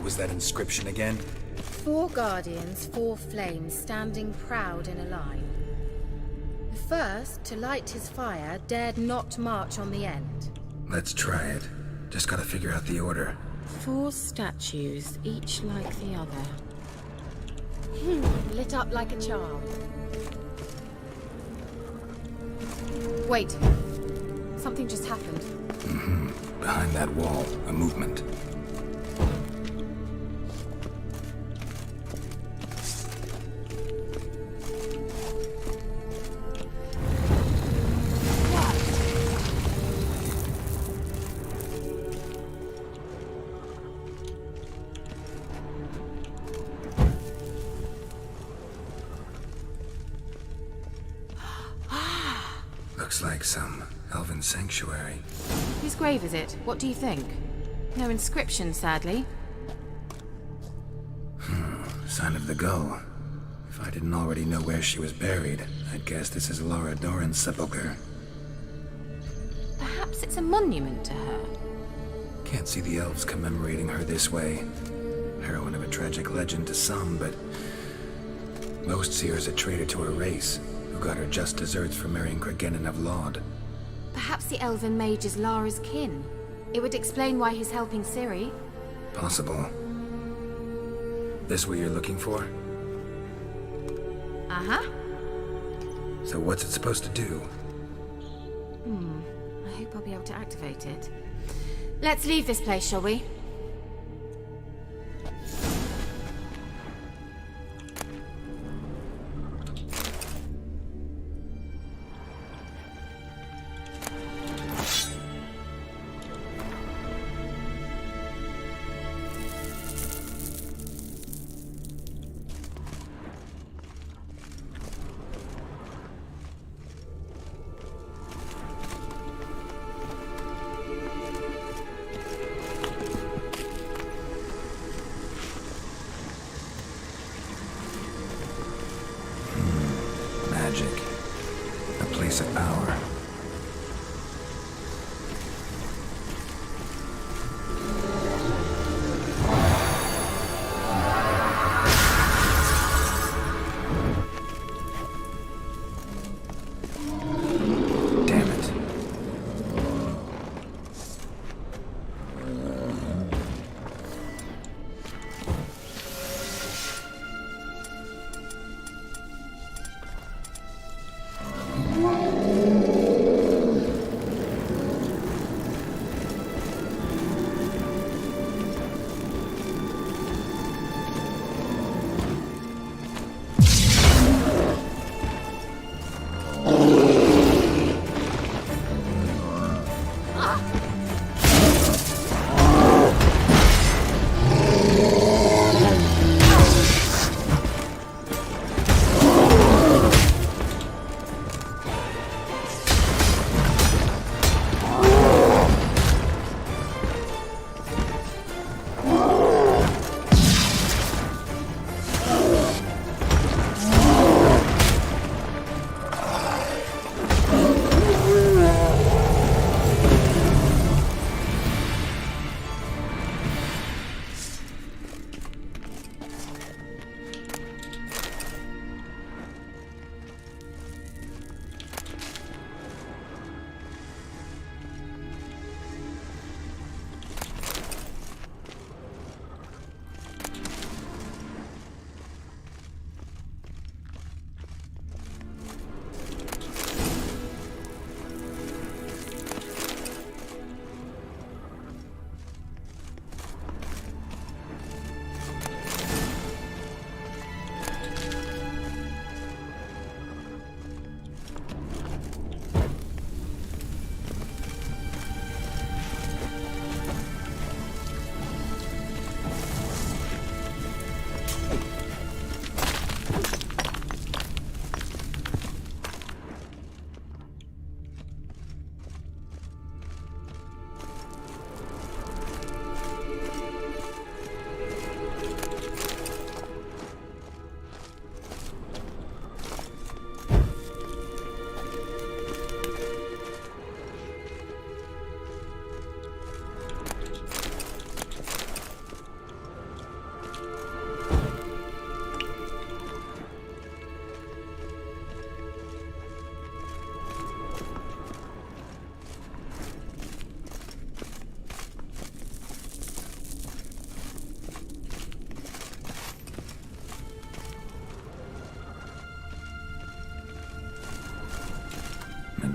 What was that inscription again? 4 guardians, 4 flames, standing proud in a line. The first, to light his fire, dared not march on the end. Let's try it. Just gotta figure out the order. 4 statues, each like the other. Lit up like a charm. Wait. Something just happened. Behind that wall, a movement. Looks like some elven sanctuary. Whose grave is it? What do you think? No inscription, sadly. Sign of the gull. If I didn't already know where she was buried, I'd guess this is Laura Doran's sepulcher. Perhaps it's a monument to her. Can't see the elves commemorating her this way. Heroine of a tragic legend to some, but most see her as a traitor to her race, who got her just deserts for marrying Cregennan of Laud. Perhaps the elven mage is Lara's kin. It would explain why he's helping Ciri. Possible. This what you're looking for? Uh-huh. So what's it supposed to do? I hope I'll be able to activate it. Let's leave this place, shall we?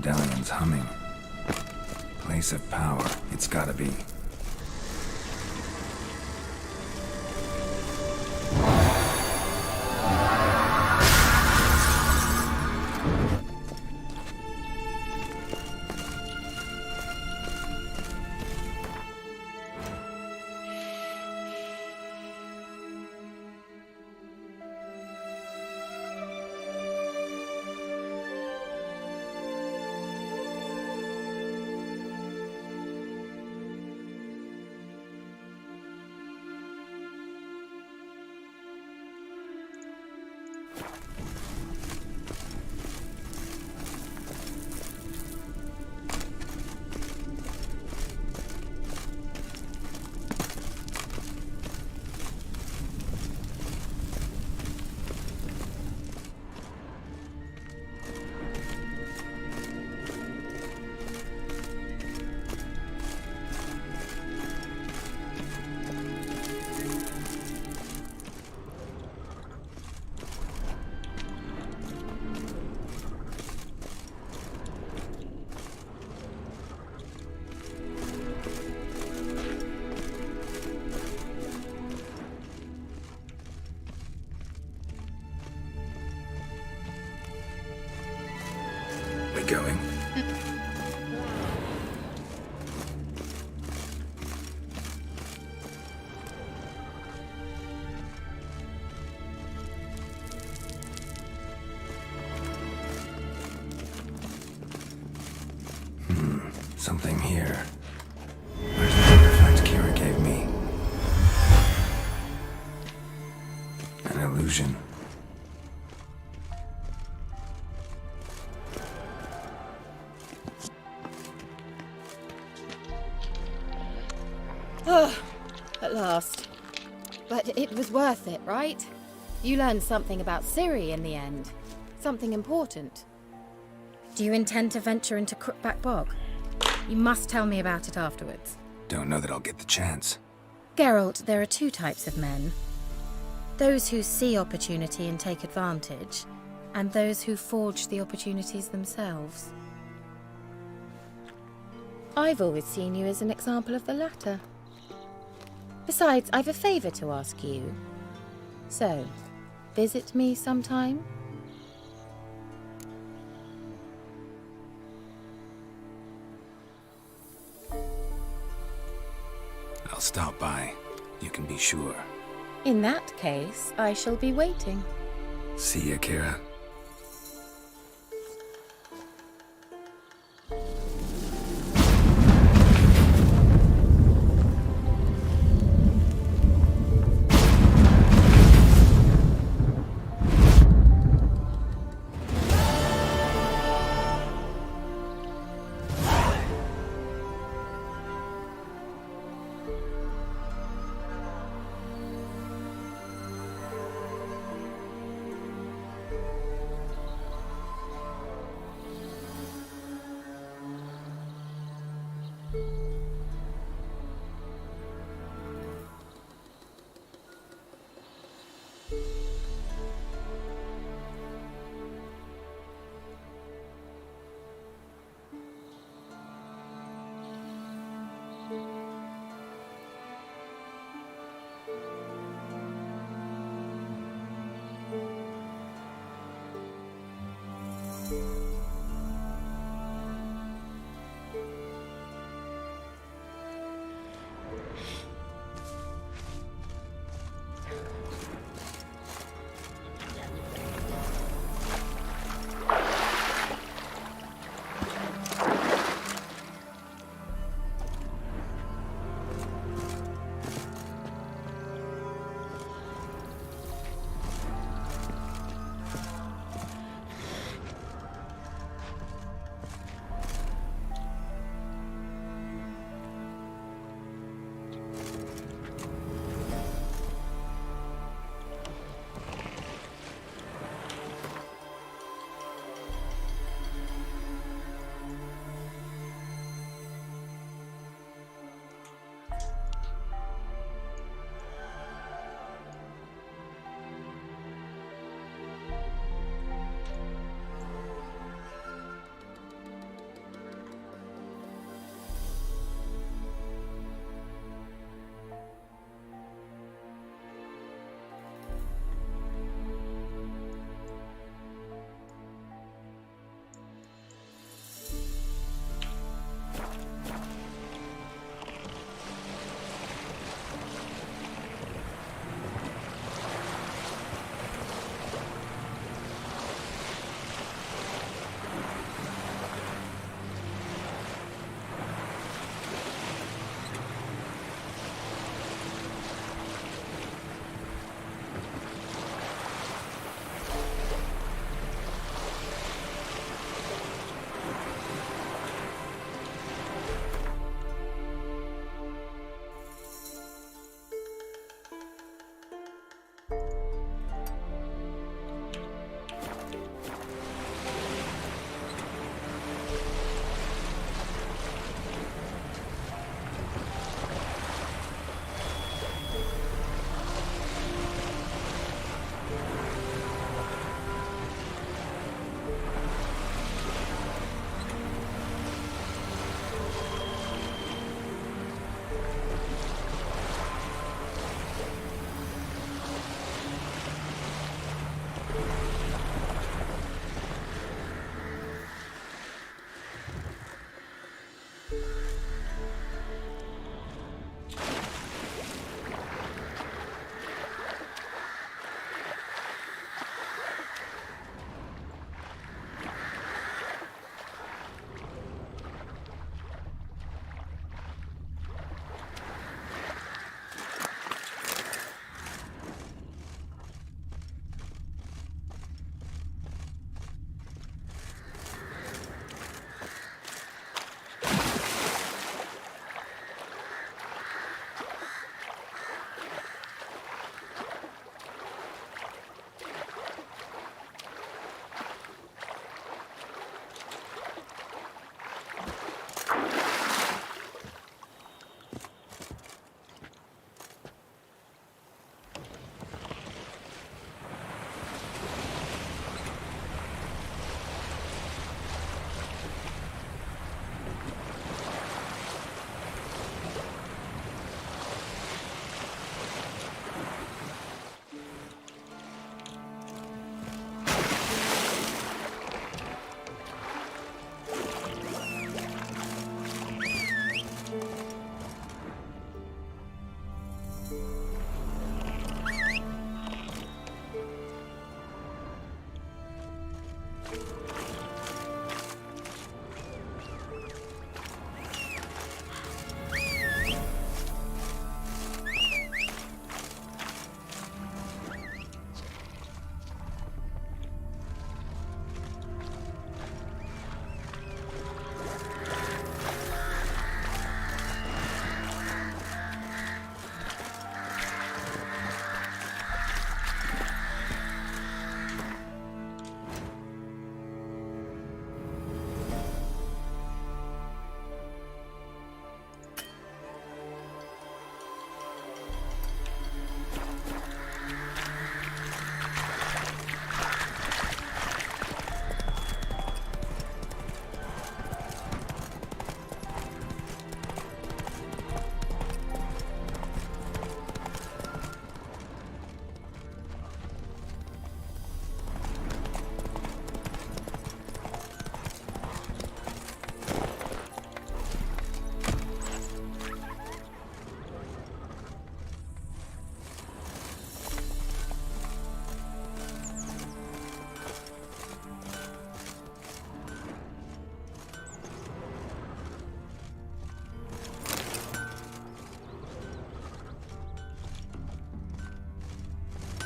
medallion's humming. Place of power, it's gotta be. We going? Something here. Where's the artifact Kira gave me? An illusion. Oh, at last. But it was worth it, right? You learned something about Ciri in the end. Something important. Do you intend to venture into Crookback Bog? You must tell me about it afterwards. Don't know that I'll get the chance. Geralt, there are two types of men. Those who see opportunity and take advantage, and those who forge the opportunities themselves. I've always seen you as an example of the latter. Besides, I've a favour to ask you. So, visit me sometime? I'll stop by. You can be sure. In that case, I shall be waiting. See ya, Kira.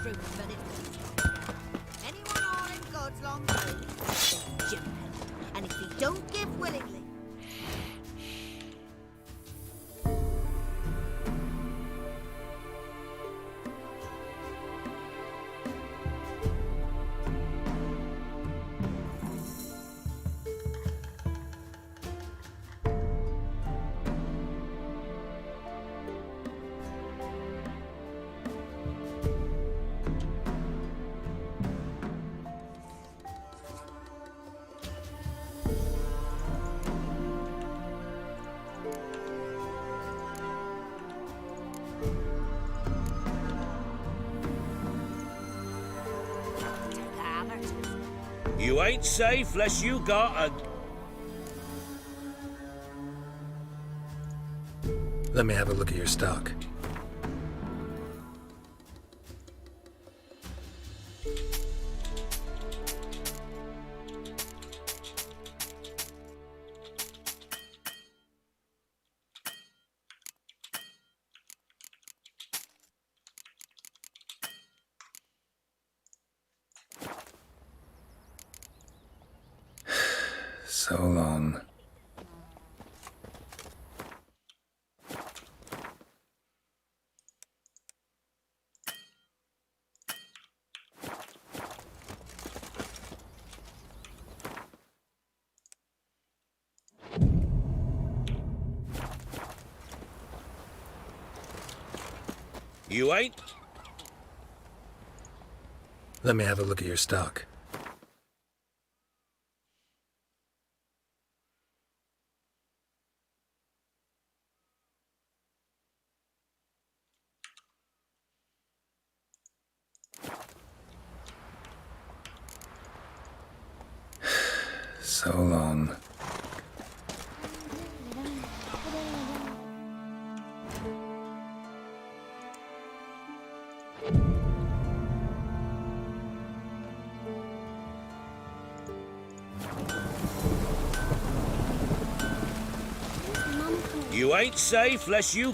true, but it's anyone all in God's long road, Jim. And if he don't give willingly. You ain't safe unless you got a... Let me have a look at your stock. So long. You ain't... Let me have a look at your stock. So long. You ain't safe unless you...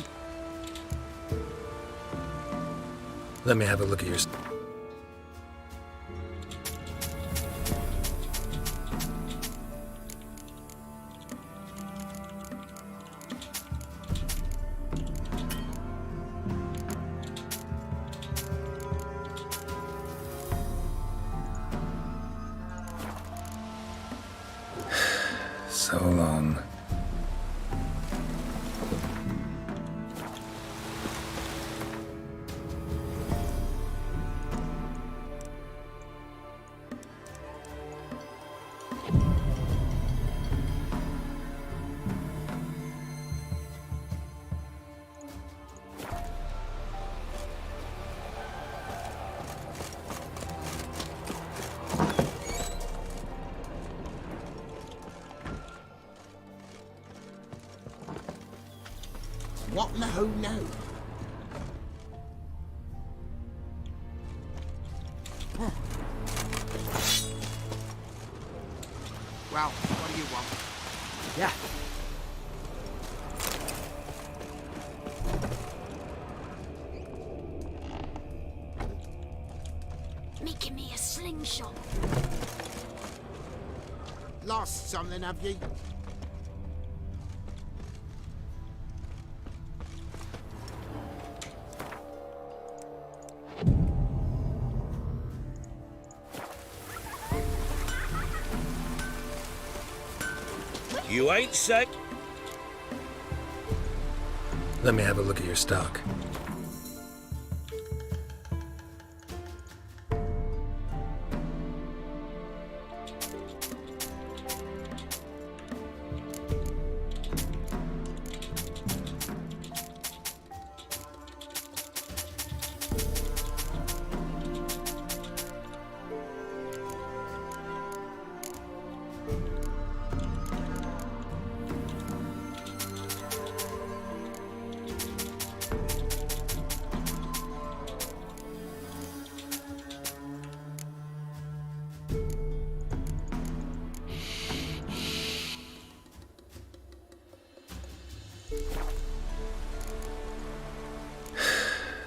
Let me have a look at your... So long. What in the who now? Well, what do you want? Yeah. Making me a slingshot. Lost something, have you? You ain't safe... Let me have a look at your stock.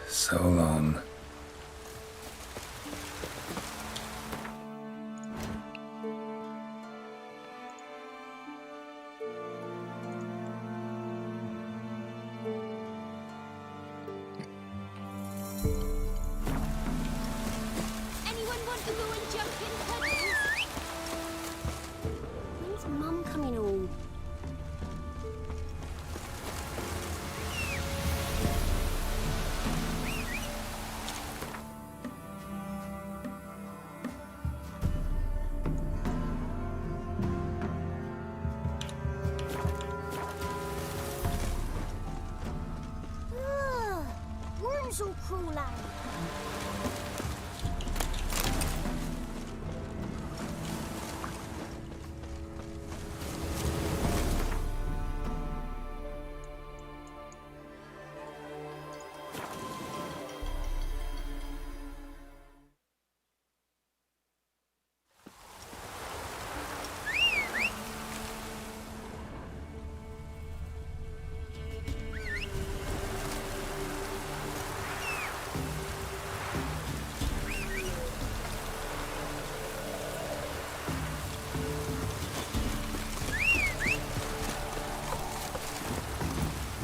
So long. Woozle crawler.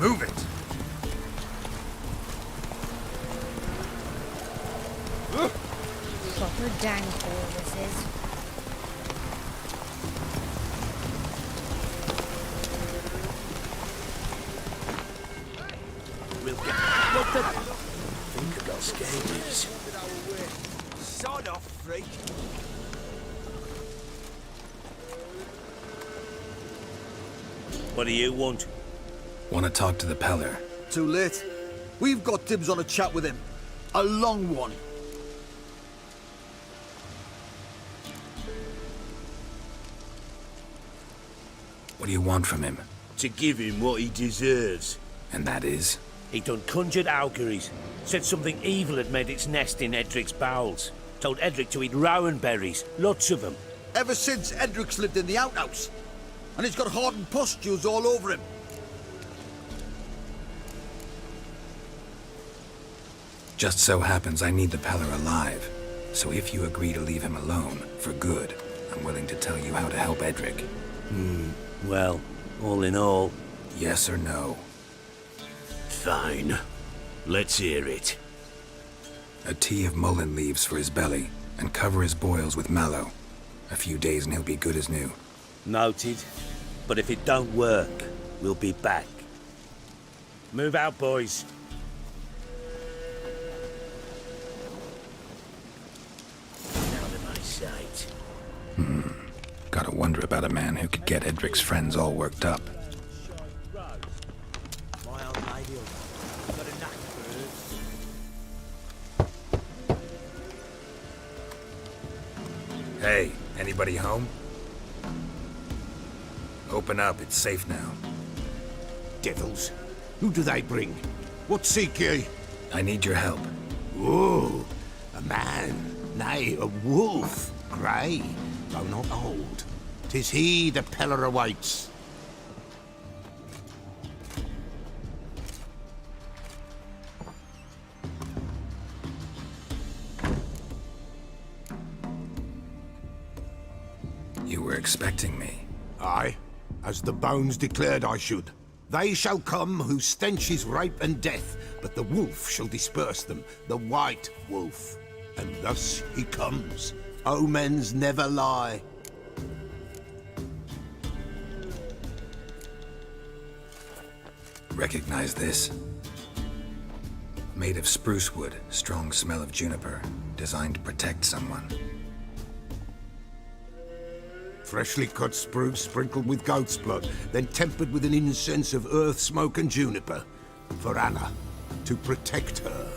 Move it! Proper downfall, this is. We'll get... What the... think about scabies. Sod off, freak. What do you want? Want to talk to the Peller? Too late. We've got dibs on a chat with him. A long one. What do you want from him? To give him what he deserves. And that is? He done conjured auguries. Said something evil had made its nest in Edric's bowels. Told Edric to eat rowan berries. Lots of them. Ever since Edric's lived in the outhouse. And he's got hardened pustules all over him. Just so happens I need the Peller alive. So if you agree to leave him alone, for good, I'm willing to tell you how to help Edric. Well, all in all... Yes or no? Fine. Let's hear it. A tea of mullein leaves for his belly, and cover his boils with mallow. A few days and he'll be good as new. Noted. But if it don't work, we'll be back. Move out, boys. Out of my sight. Gotta wonder about a man who could get Edric's friends all worked up. My old lady, got a knack for her. Hey, anybody home? Open up, it's safe now. Devils. Who do they bring? What seek ye? I need your help. Oh, a man. Nay, a wolf. Grey, though not old. 'Tis he the Peller awaits. You were expecting me. Aye, as the bones declared I should. They shall come whose stench is rape and death, but the wolf shall disperse them, the white wolf. And thus he comes. Omens never lie. Recognize this? Made of spruce wood, strong smell of juniper, designed to protect someone. Freshly cut spruce sprinkled with goat's blood, then tempered with an incense of earth, smoke and juniper. For Anna, to protect her.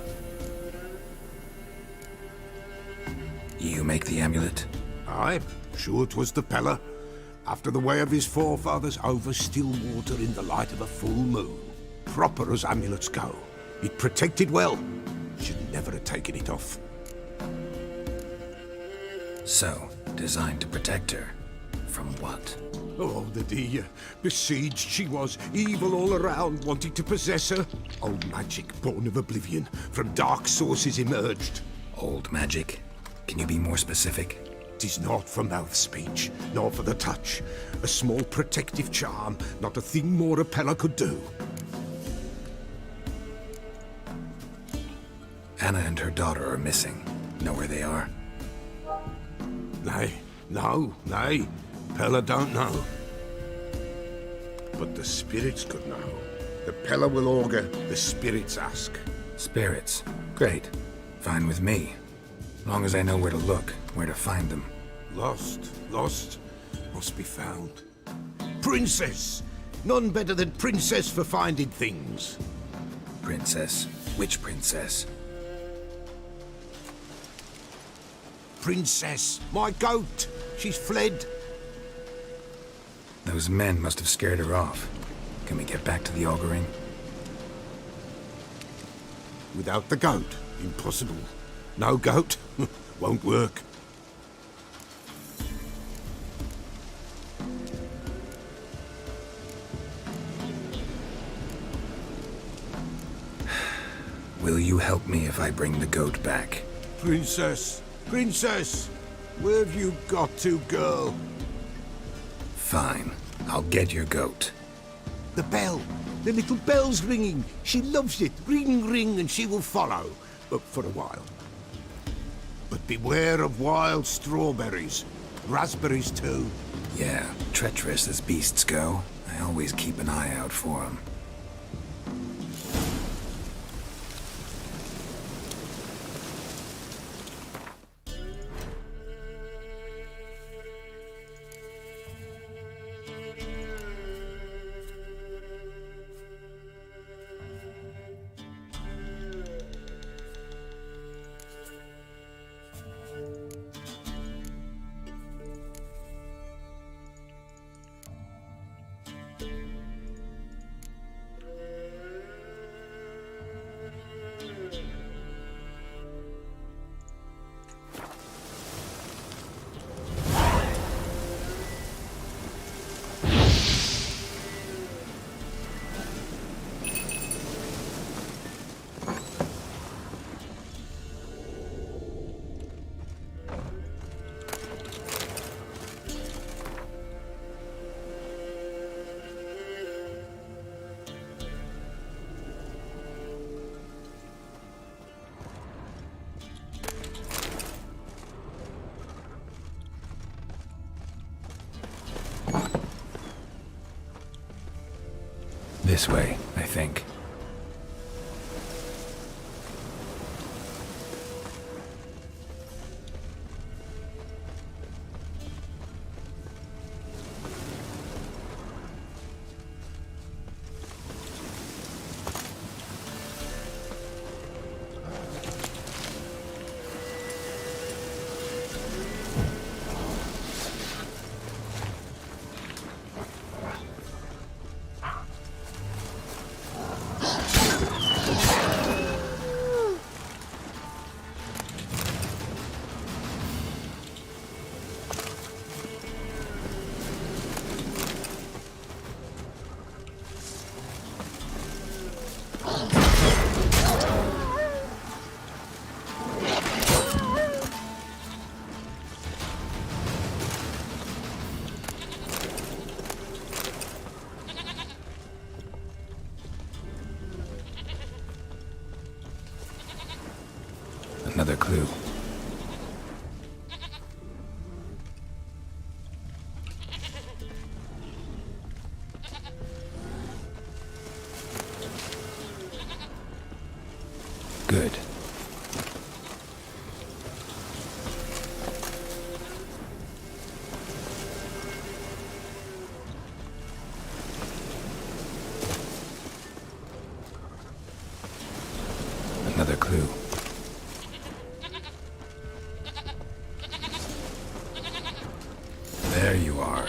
You make the amulet? Aye, sure 'twas the Peller. After the way of his forefathers, over still water in the light of a full moon. Proper as amulets go. It protected well. Should never have taken it off. So, designed to protect her. From what? Oh, the dear. Besieged she was, evil all around, wanting to possess her. Old magic, born of oblivion, from dark sources emerged. Old magic? Can you be more specific? 'Tis not for mouth speech, nor for the touch. A small protective charm, not a thing more a Peller could do. Anna and her daughter are missing. Know where they are? Nay. Peller don't know. But the spirits could know. The Peller will augur, the spirits ask. Spirits. Great. Fine with me. Long as I know where to look, where to find them. Lost, must be found. Princess! None better than Princess for finding things. Princess. Which princess? Princess, my goat. She's fled. Those men must have scared her off. Can we get back to the auguring? Without the goat, impossible. No goat, won't work. Will you help me if I bring the goat back? Princess, princess, where have you got to, girl? Fine. I'll get your goat. The bell. The little bell's ringing. She loves it. Ring, ring, and she will follow. But for a while. But beware of wild strawberries. Raspberries, too. Yeah, treacherous as beasts go. I always keep an eye out for them. This way, I think. Another clue. Good. Another clue. There you are.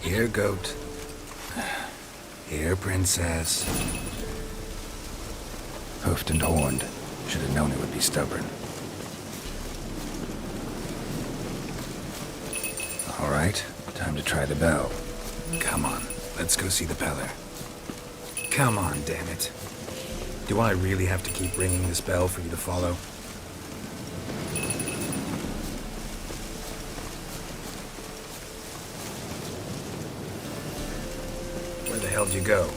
Here, goat. Here, princess. Hoofed and horned. Should have known it would be stubborn. All right, time to try the bell. Come on, let's go see the Peller. Come on, damn it. Do I really have to keep ringing this bell for you to follow? Where the hell did you go?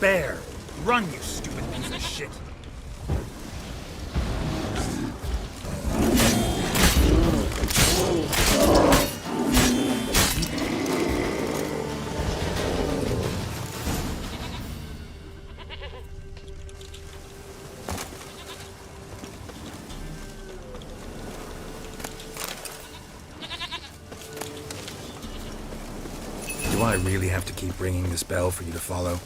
Bear! Run, you stupid piece of shit! I really have to keep ringing this bell for you to follow?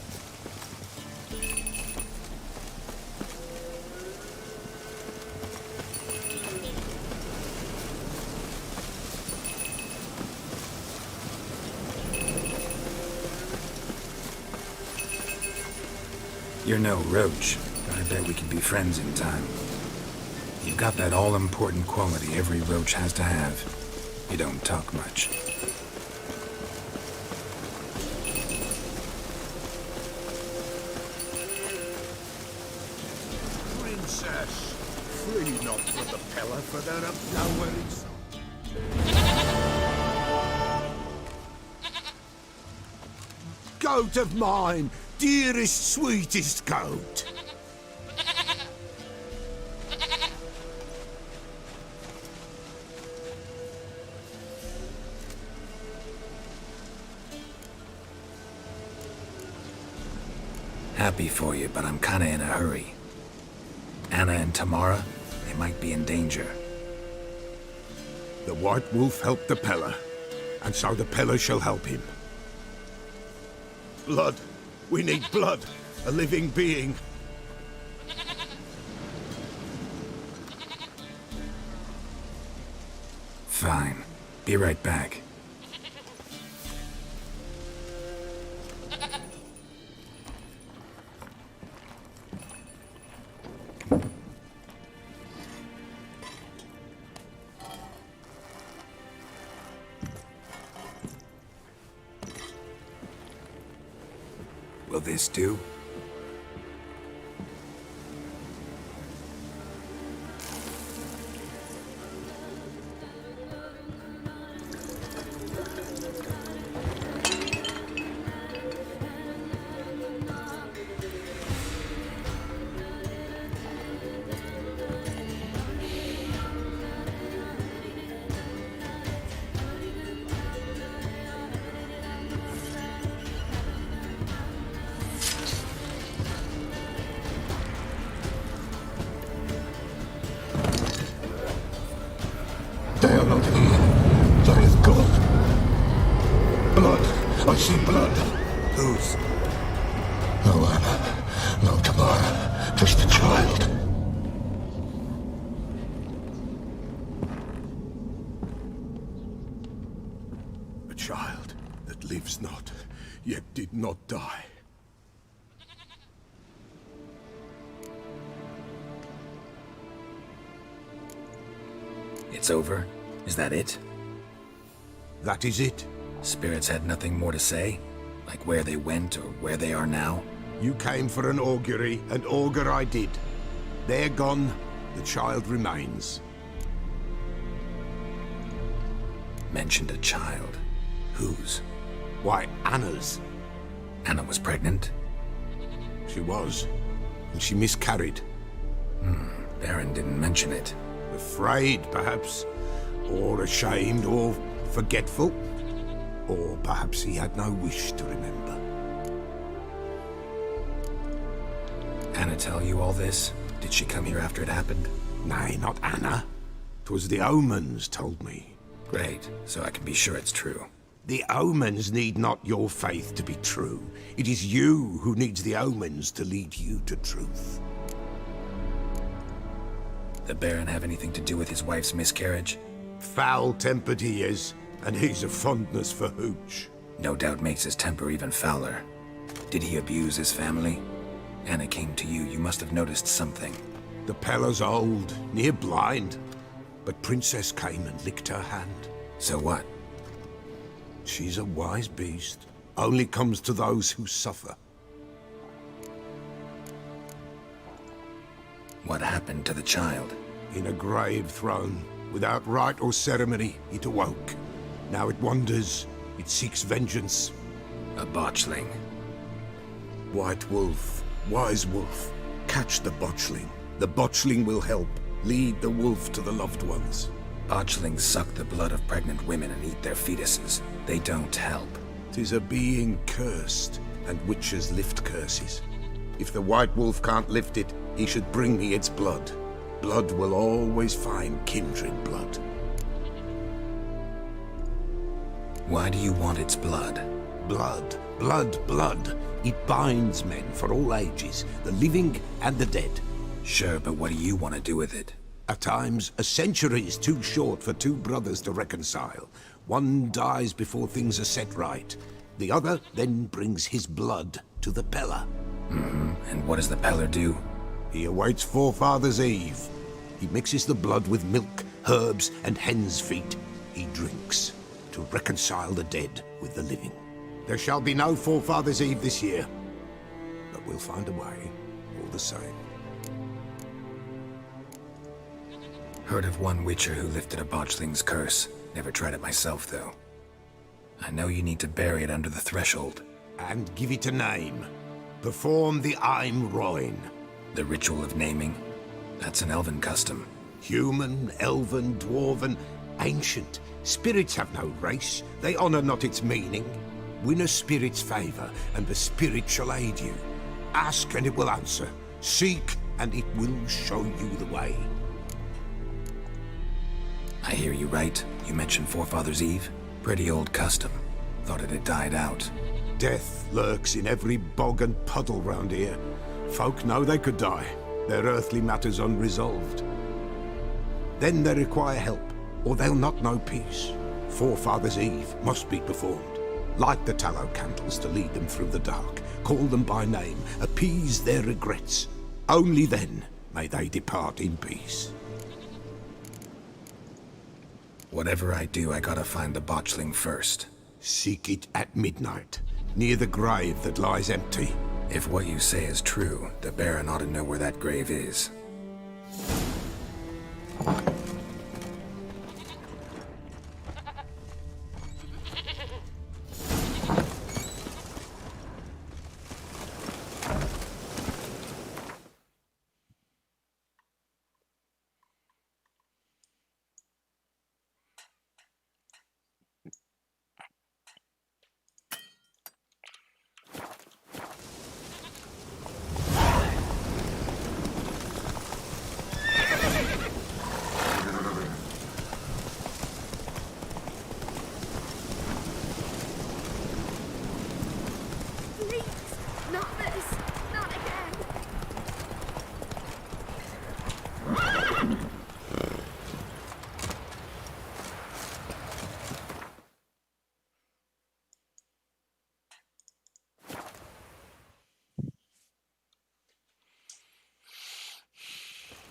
You're no roach, but I bet we can be friends in time. You've got that all-important quality every roach has to have. You don't talk much. Princess, free not for the Pella, for they're up nowhere in Goat of mine, dearest, sweetest goat. Happy for you, but I'm kinda in a hurry. Anna and Tamara, they might be in danger. The White Wolf helped the Pella, and so the Pella shall help him. Blood. We need blood. A living being. Fine. Be right back. Will this do? They are not here. There is God. Blood. I see blood. Whose? No Anna. No Tamara. Just the child. A child that lives not, yet did not die. It's over? Is that it? That is it. Spirits had nothing more to say? Like where they went or where they are now? You came for an augury, and augur I did. They're gone, the child remains. Mentioned a child. Whose? Why, Anna's. Anna was pregnant? She was, and she miscarried. Baron didn't mention it. Afraid, perhaps, or ashamed, or forgetful. Or perhaps he had no wish to remember. Anna tell you all this? Did she come here after it happened? Nay, not Anna. 'Twas the omens told me. Great, so I can be sure it's true. The omens need not your faith to be true. It is you who needs the omens to lead you to truth. The Baron have anything to do with his wife's miscarriage? Foul-tempered he is, and he's a fondness for hooch. No doubt makes his temper even fouler. Did he abuse his family? Anna came to you, you must have noticed something. The Pella's old, near blind, but Princess came and licked her hand. So what? She's a wise beast, only comes to those who suffer. What happened to the child? In a grave thrown, without rite or ceremony, it awoke. Now it wanders, it seeks vengeance. A botchling. White Wolf, Wise Wolf, catch the botchling. The botchling will help, lead the wolf to the loved ones. Botchlings suck the blood of pregnant women and eat their fetuses. They don't help. 'Tis a being cursed, and witches lift curses. If the White Wolf can't lift it, he should bring me its blood. Blood will always find kindred blood. Why do you want its blood? blood, blood, blood. It binds men for all ages, the living and the dead. Sure, but what do you want to do with it? At times, a century is too short for two brothers to reconcile. One dies before things are set right. The other then brings his blood to the Peller. And what does the Peller do? He awaits Forefather's Eve. He mixes the blood with milk, herbs, and hen's feet. He drinks to reconcile the dead with the living. There shall be no Forefather's Eve this year, but we'll find a way, all the same. Heard of one witcher who lifted a botchling's curse. Never tried it myself, though. I know you need to bury it under the threshold. And give it a name. Perform the Aim Roin. The ritual of naming? That's an elven custom. Human, elven, dwarven, ancient. Spirits have no race. They honor not its meaning. Win a spirit's favor, and the spirit shall aid you. Ask, and it will answer. Seek, and it will show you the way. I hear you right. You mentioned Forefather's Eve? Pretty old custom. Thought it had died out. Death lurks in every bog and puddle round here. Folk know they could die, their earthly matters unresolved. Then they require help, or they'll not know peace. Forefather's Eve must be performed. Light the tallow candles to lead them through the dark. Call them by name, appease their regrets. Only then may they depart in peace. Whatever I do, I gotta find the botchling first. Seek it at midnight, near the grave that lies empty. If what you say is true, the Baron ought to know where that grave is.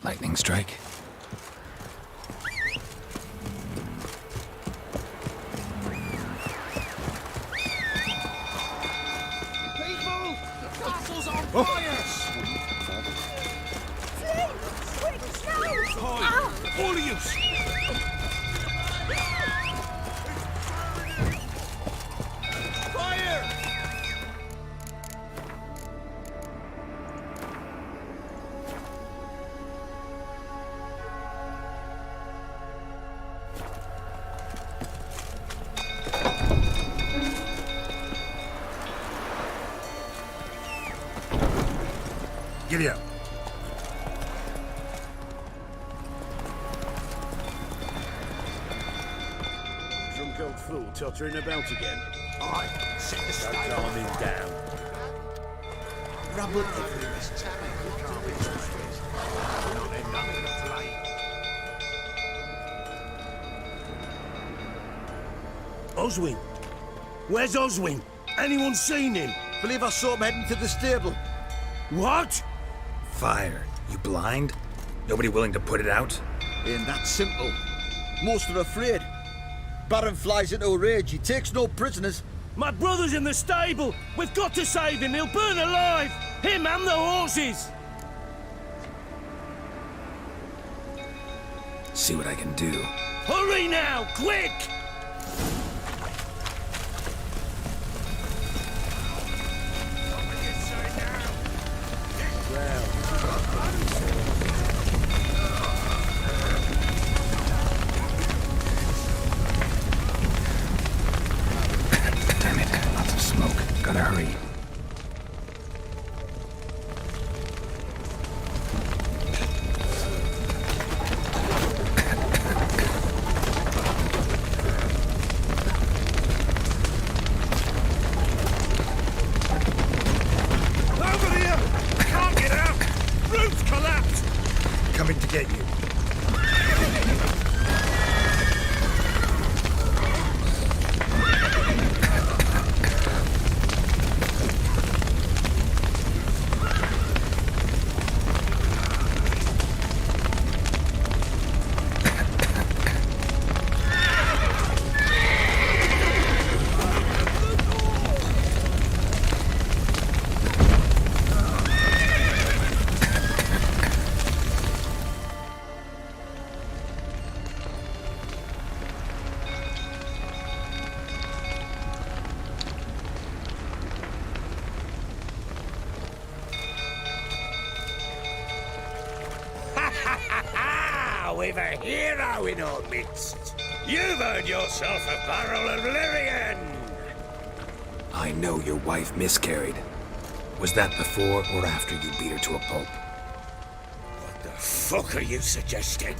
Lightning strike. People! The castle's on fire! Quick, snow! Hi! All of you! Fire! Giddy up. Drunk old fool tottering about again. Aye, set the Don't stage. calm him down. Rubble everywhere. Not enough to play. Oswin? Where's Oswin? Anyone seen him? Believe I saw him heading to the stable. What? Fire. You blind? Nobody willing to put it out? Ain't that simple. Most are afraid. Baron flies into a rage. He takes no prisoners. My brother's in the stable. We've got to save him. He'll burn alive. Him and the horses. See what I can do. Hurry now, quick! Damn it, lots of smoke. Gotta hurry. coming to get you. We've a hero in our midst. You've earned yourself a barrel of Lyrian. I know your wife miscarried. Was that before or after you beat her to a pulp? What the fuck are you suggesting?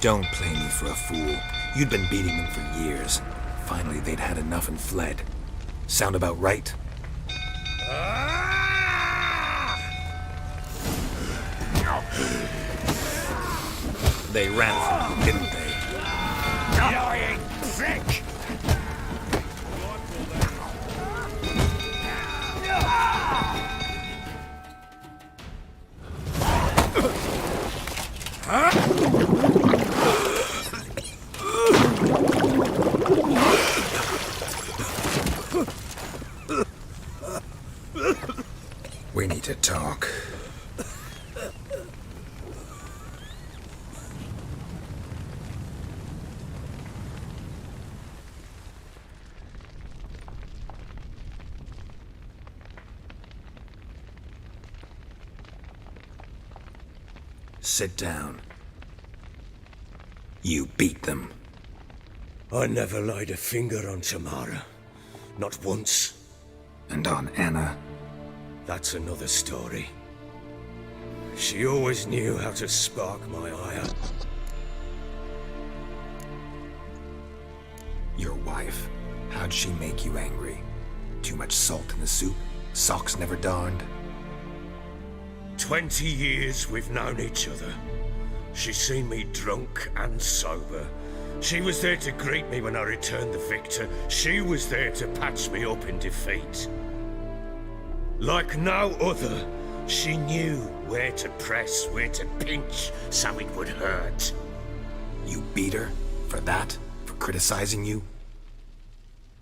Don't play me for a fool. You'd been beating them for years. Finally, they'd had enough and fled. Sound about right? They ran from you, didn't they? Lying prick! We need to talk. Sit down. You beat them. I never laid a finger on Tamara. Not once. And on Anna. That's another story. She always knew how to spark my ire. Your wife. How'd she make you angry? Too much salt in the soup? Socks never darned? 20 years we've known each other. She's seen me drunk and sober. She was there to greet me when I returned the victor. She was there to patch me up in defeat. Like no other, she knew where to press, where to pinch, so it would hurt. You beat her? For that? For criticizing you?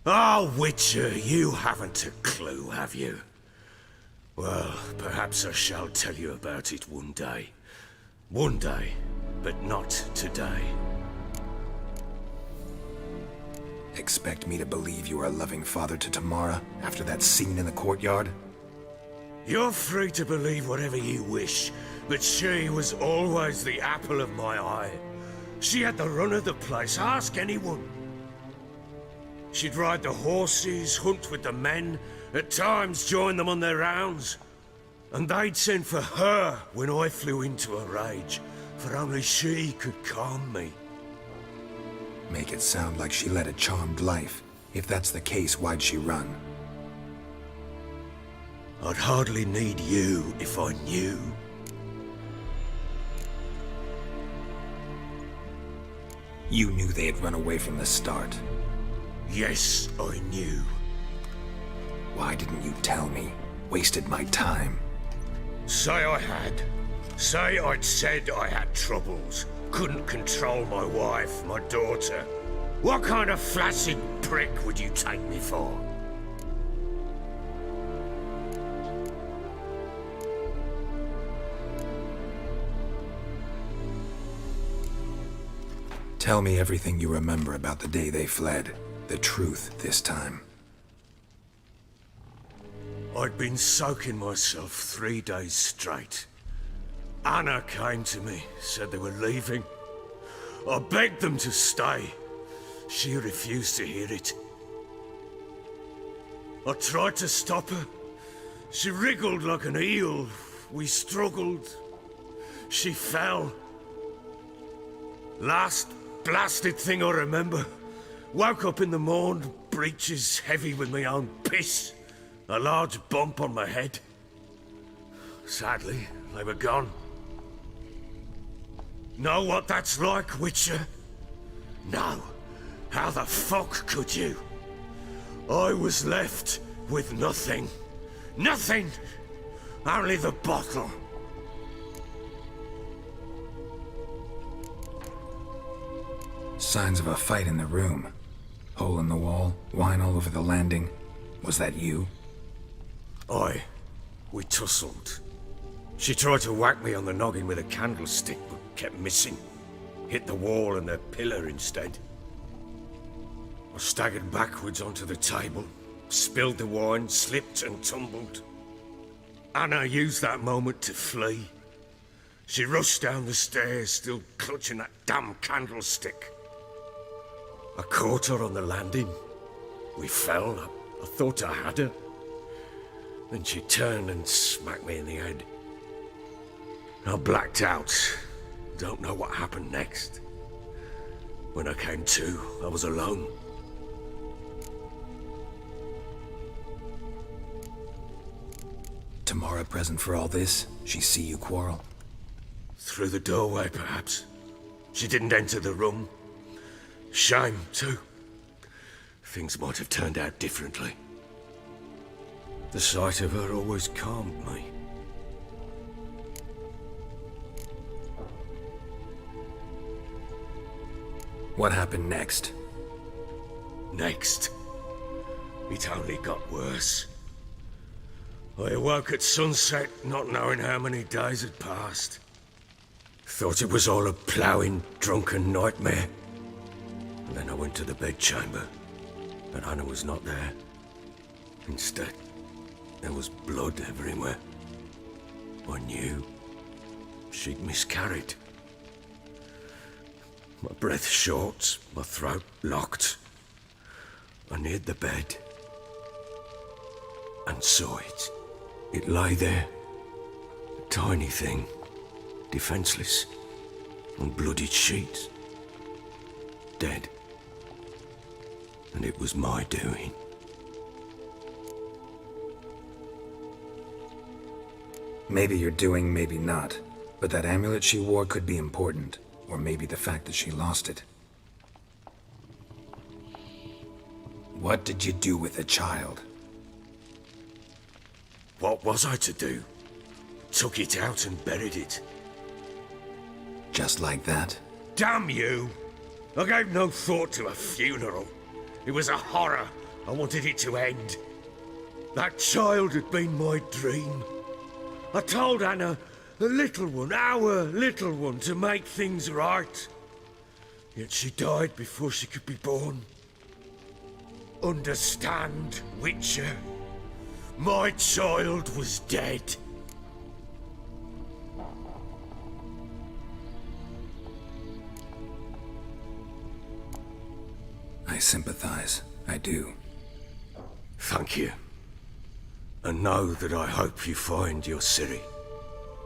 Oh, Witcher, you haven't a clue, have you? Well, perhaps I shall tell you about it one day. One day, but not today. Expect me to believe you are a loving father to Tamara after that scene in the courtyard? You're free to believe whatever you wish, but she was always the apple of my eye. She had the run of the place, ask anyone. She'd ride the horses, hunt with the men, at times join them on their rounds. And they'd send for her when I flew into a rage, for only she could calm me. Make it sound like she led a charmed life. If that's the case, why'd she run? I'd hardly need you if I knew. You knew they had run away from the start. Yes, I knew. Why didn't you tell me? Wasted my time. Say I had. Say I'd said I had troubles. Couldn't control my wife, my daughter. What kind of flaccid prick would you take me for? Tell me everything you remember about the day they fled. The truth this time. I'd been soaking myself 3 days straight. Anna came to me, said they were leaving. I begged them to stay. She refused to hear it. I tried to stop her. She wriggled like an eel. We struggled. She fell. Last blasted thing I remember. Woke up in the morn, breeches heavy with my own piss. A large bump on my head. Sadly, they were gone. Know what that's like, Witcher? No. How the fuck could you? I was left with nothing. Nothing! Only the bottle. Signs of a fight in the room. Hole in the wall, wine all over the landing. Was that you? We tussled. She tried to whack me on the noggin with a candlestick, but kept missing. Hit the wall and the pillar instead. I staggered backwards onto the table, spilled the wine, slipped and tumbled. Anna used that moment to flee. She rushed down the stairs, still clutching that damn candlestick. I caught her on the landing. We fell. I thought I had her. Then she turned and smacked me in the head. I blacked out. Don't know what happened next. When I came to, I was alone. Tamara present for all this? She see you quarrel? Through the doorway, perhaps. She didn't enter the room. Shame, too. Things might have turned out differently. The sight of her always calmed me. What happened next? Next, it only got worse. I awoke at sunset, not knowing how many days had passed. Thought it was all a ploughing, drunken nightmare. And then I went to the bedchamber, but Anna was not there. Instead, there was blood everywhere. I knew she'd miscarried. My breath short, my throat locked. I neared the bed and saw it. It lay there, a tiny thing, defenseless, on bloodied sheets, dead. And it was my doing. Maybe you're doing, maybe not. But that amulet she wore could be important. Or maybe the fact that she lost it. What did you do with the child? What was I to do? Took it out and buried it. Just like that? Damn you! I gave no thought to a funeral. It was a horror. I wanted it to end. That child had been my dream. I told Anna, the little one, our little one, to make things right. Yet she died before she could be born. Understand, Witcher? My child was dead. I sympathize. I do. Thank you. And know that I hope you find your Ciri.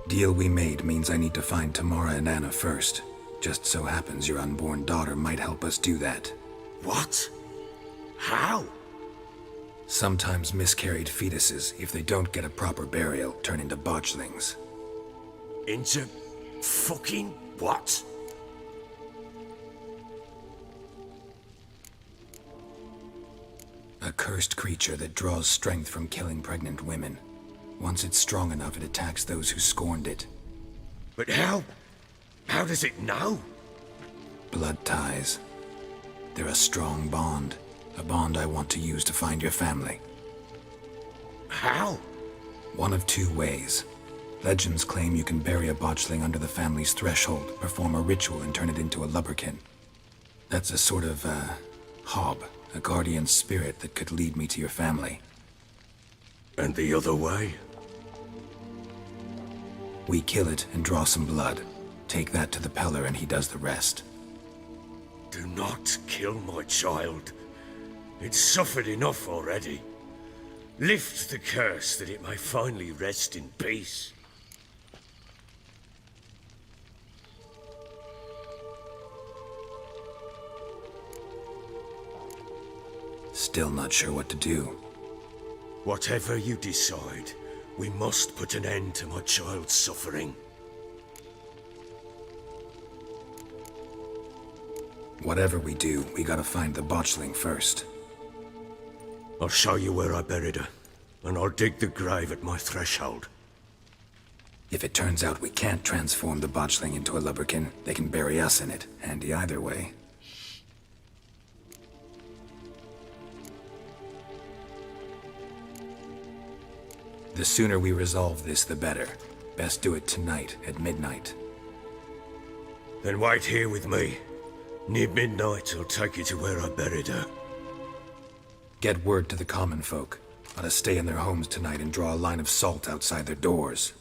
Deal we made means I need to find Tamara and Anna first. Just so happens your unborn daughter might help us do that. What? How? Sometimes miscarried fetuses, if they don't get a proper burial, turn into botchlings. Into fucking what? A cursed creature that draws strength from killing pregnant women. Once it's strong enough, it attacks those who scorned it. But how? How does it know? Blood ties. They're a strong bond. A bond I want to use to find your family. How? One of two ways. Legends claim you can bury a botchling under the family's threshold, perform a ritual, and turn it into a lubberkin. That's a sort of, hob. A guardian spirit that could lead me to your family. And the other way? We kill it and draw some blood. Take that to the Peller and he does the rest. Do not kill my child. It's suffered enough already. Lift the curse that it may finally rest in peace. Still not sure what to do. Whatever you decide, we must put an end to my child's suffering. Whatever we do, we gotta find the botchling first. I'll show you where I buried her, and I'll dig the grave at my threshold. If it turns out we can't transform the botchling into a lubberkin, they can bury us in it. Handy either way. The sooner we resolve this, the better. Best do it tonight, at midnight. Then wait here with me. Near midnight, I'll take you to where I buried her. Get word to the common folk. Let us stay in their homes tonight and draw a line of salt outside their doors.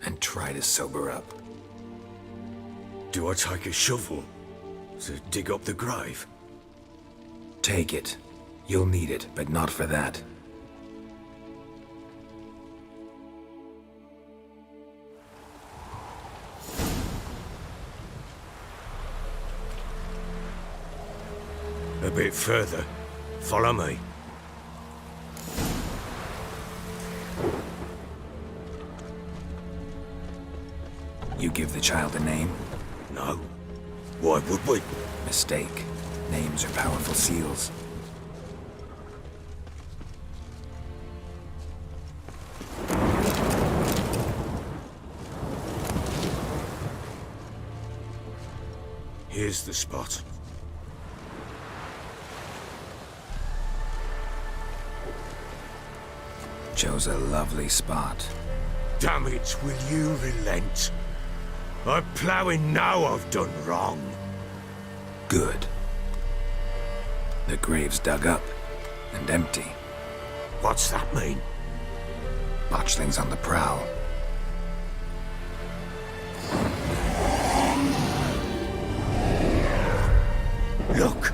And try to sober up. Do I take a shovel to dig up the grave? Take it. You'll need it, but not for that. A bit further. Follow me. You give the child a name? No. Why would we? Mistake. Names are powerful seals. Here's the spot. Chose a lovely spot. Damn it, will you relent? I'm ploughing now I've done wrong. Good. The grave's dug up and empty. What's that mean? Botchling's on the prowl. Look!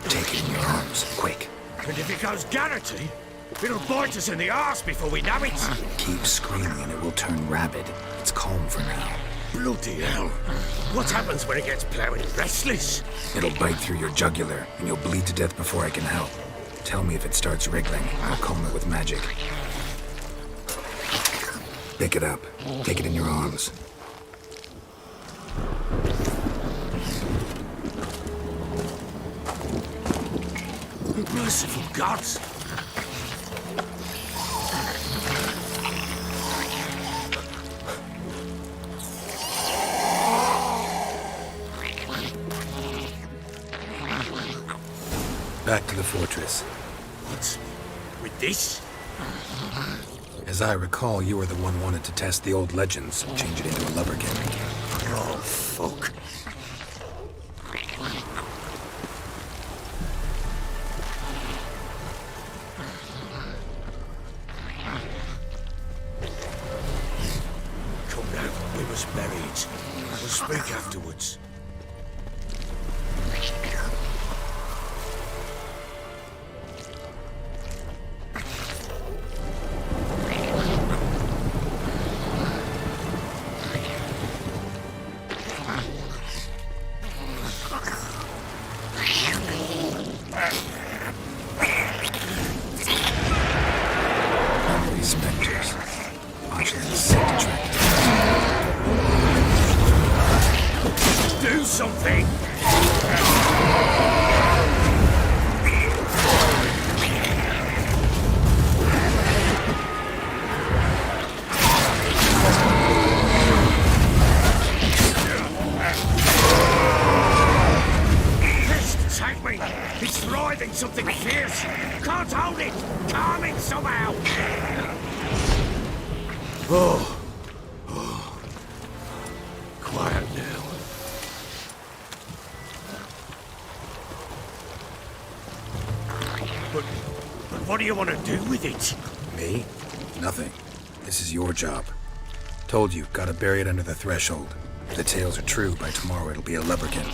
Take it in your arms, quick. And if it goes Garrity, it'll bite us in the arse before we know it. Keep screaming and it will turn rabid. It's calm for now. Bloody hell. What happens when it gets ploughing restless? It'll bite through your jugular, and you'll bleed to death before I can help. Tell me if it starts wriggling. I'll calm it with magic. Pick it up. Take it in your arms. Merciful gods! Back to the fortress. What? With this? As I recall, you were the one wanted to test the old legends, change it into a lubberkin. Oh, fuck. Come now, we must bury it. We'll speak afterwards. Spectres. Botchling's scent attractive. Do something! Pest, take me! It's writhing something fierce! Can't hold it! Calm it somehow! Oh. Quiet now. But what do you want to do with it? Me? Nothing. This is your job. Told you, gotta bury it under the threshold. If the tales are true, by tomorrow it'll be a lubberkin.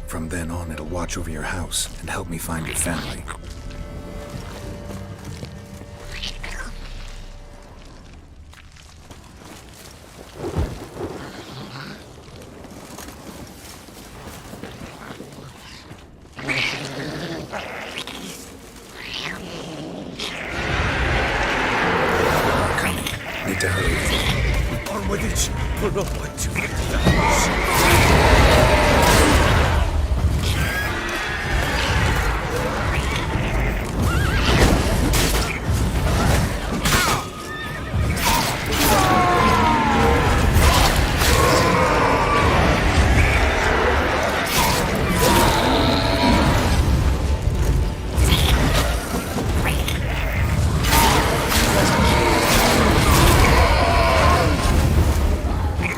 From then on, it'll watch over your house and help me find your family. on with it, but not wait till it happens.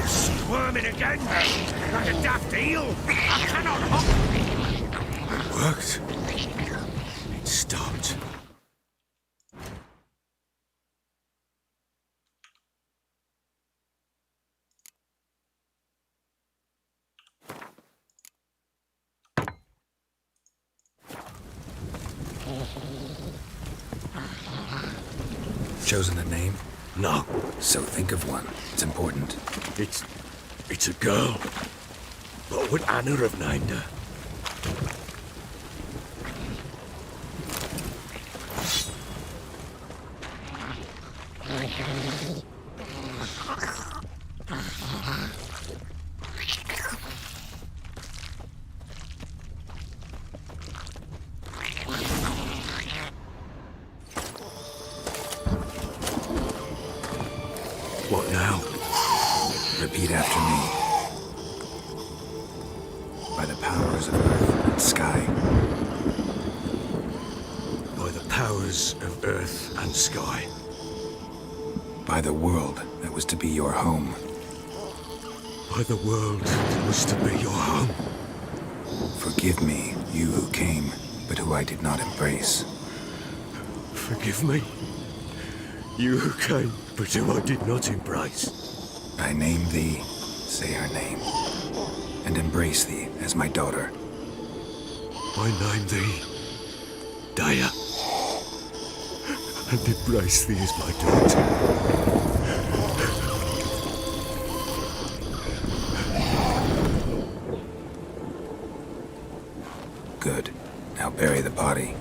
Squirming again, like a daft eel. I cannot hop. It worked. It stopped. Chosen a name? No, So think of one. It's important. it's a girl. What would Anna have named her? What now? Repeat after me. By the powers of earth and sky. By the powers of earth and sky. By the world that was to be your home. By the world that was to be your home. Forgive me, you who came, but who I did not embrace. Forgive me. You who came, but who I did not embrace. I name thee, say her name, and embrace thee as my daughter. I name thee Daya, and embrace thee as my daughter. Good. Now bury the body.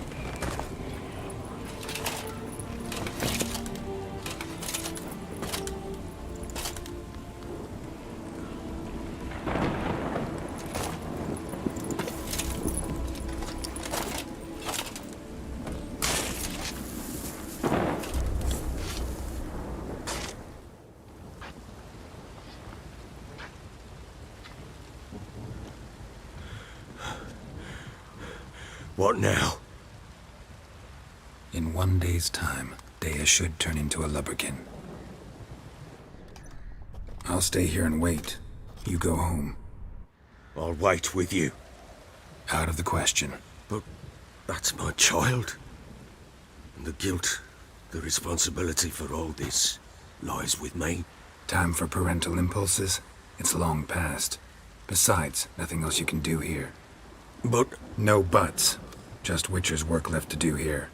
What now? In 1 day's time, Dea should turn into a lubberkin. I'll stay here and wait. You go home. I'll wait with you. Out of the question. But that's my child. And the guilt, the responsibility for all this lies with me. Time for parental impulses? It's long past. Besides, nothing else you can do here. But No buts. Just Witcher's work left to do here.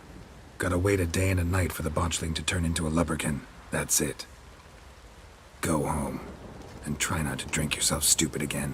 Gotta wait a day and a night for the botchling to turn into a lubberkin. That's it. Go home. And try not to drink yourself stupid again.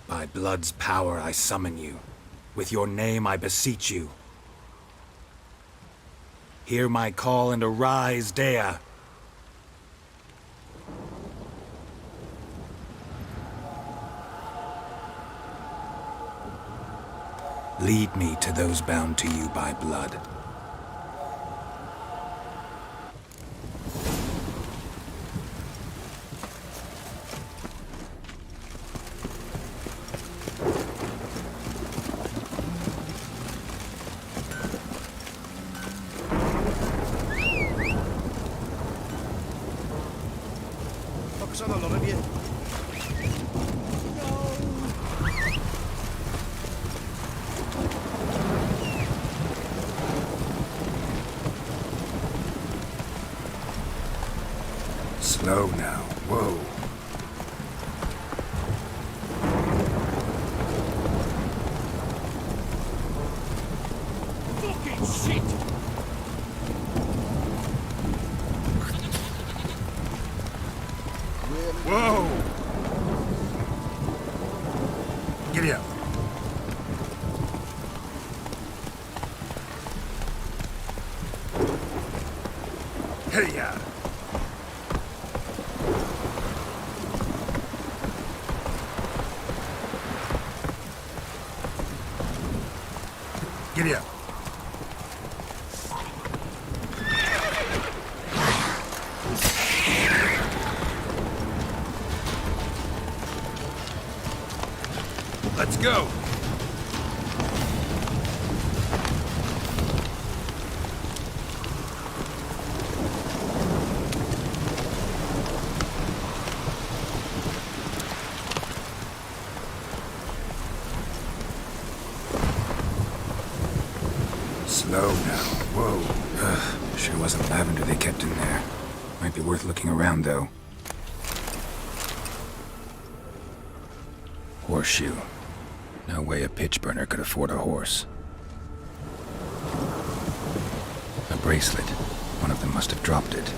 By blood's power I summon you. With your name I beseech you. Hear my call and arise, Dea. Lead me to those bound to you by blood. Focus on the lot of you. Slow now. Whoa. Fucking shit! Whoa! Giddy up. Hey-ya! Giddy up. Let's go. Slow now. Whoa. Ugh, sure wasn't lavender they kept in there. Might be worth looking around, though. Horseshoe. No way a pitch burner could afford a horse. A bracelet. One of them must have dropped it.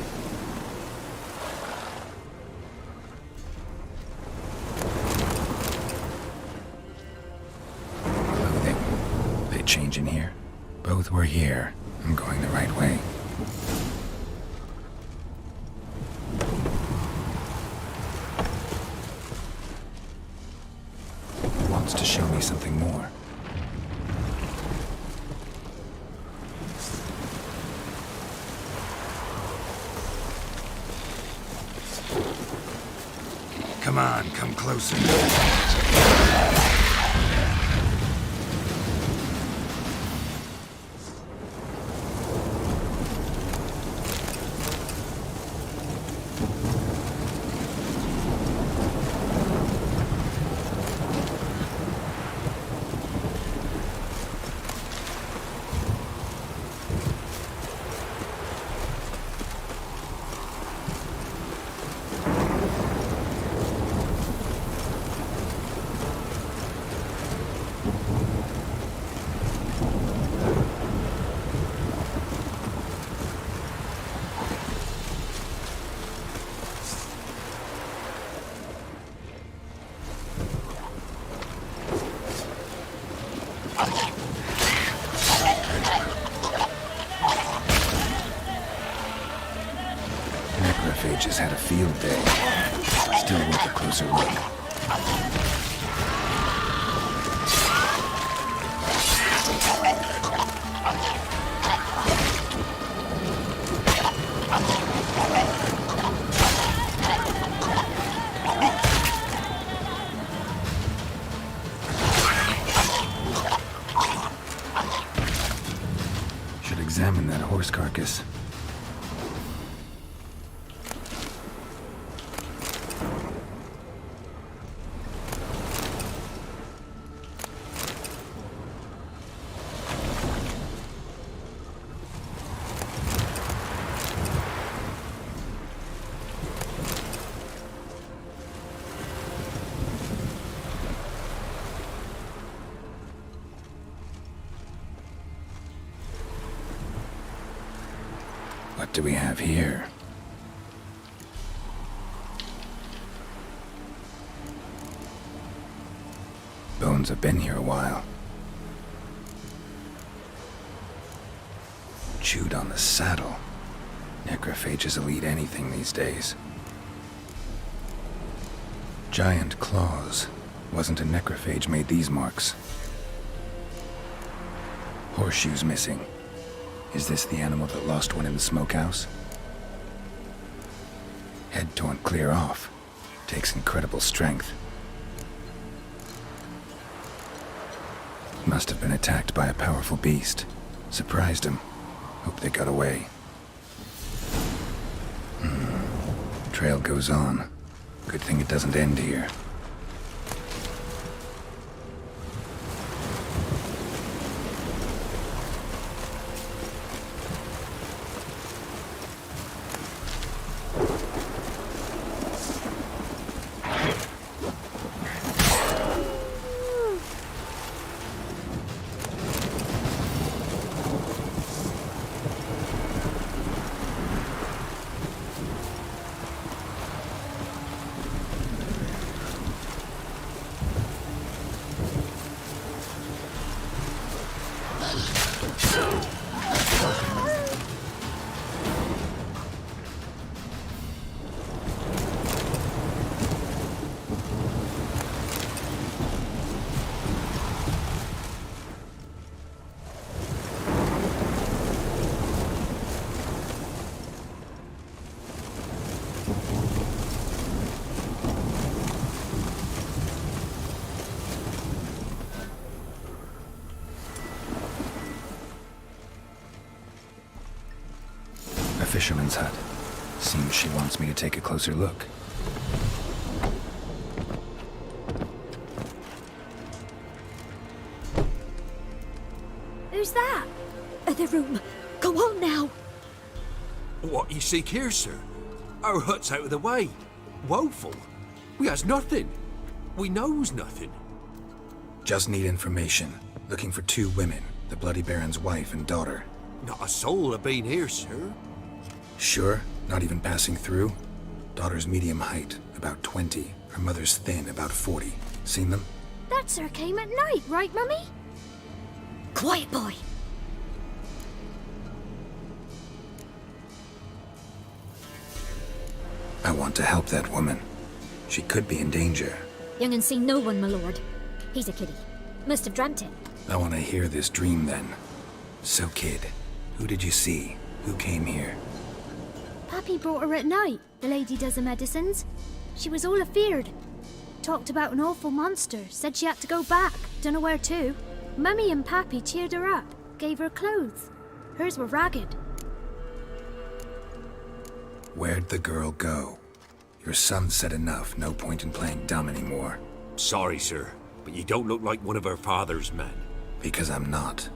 Clothing. They change in here? Both were here. I'm going the right way. Wants to show me something more. Come on, come closer. Necrophages had a field day. Still worth a closer look. Should examine that horse carcass. What do we have here? Bones have been here a while. Chewed on the saddle. Necrophages will eat anything these days. Giant claws. Wasn't a necrophage made these marks. Horseshoes missing. Is this the animal that lost one in the smokehouse? Head torn clear off. Takes incredible strength. Must have been attacked by a powerful beast. Surprised him. Hope they got away. Trail goes on. Good thing it doesn't end here. Fisherman's hut. Seems she wants me to take a closer look. Who's that? The room. Go on now. What you seek here, sir? Our hut's out of the way. Woeful. We has nothing. We knows nothing. Just need information. Looking for 2 women. The Bloody Baron's wife and daughter. Not a soul have been here, sir. Sure? Not even passing through? Daughter's medium height, about 20. Her mother's thin, about 40. Seen them? That sir came at night, right, Mummy? Quiet, boy. I want to help that woman. She could be in danger. Young and seen no one, my lord. He's a kiddie. Must have dreamt it. I want to hear this dream then. So, kid, who did you see? Who came here? Pappy brought her at night, the lady does the medicines. She was all afeared. Talked about an awful monster, said she had to go back, dunno where to. Mummy and Pappy cheered her up, gave her clothes. Hers were ragged. Where'd the girl go? Your son said enough, no point in playing dumb anymore. Sorry, sir, but you don't look like one of her father's men. Because I'm not.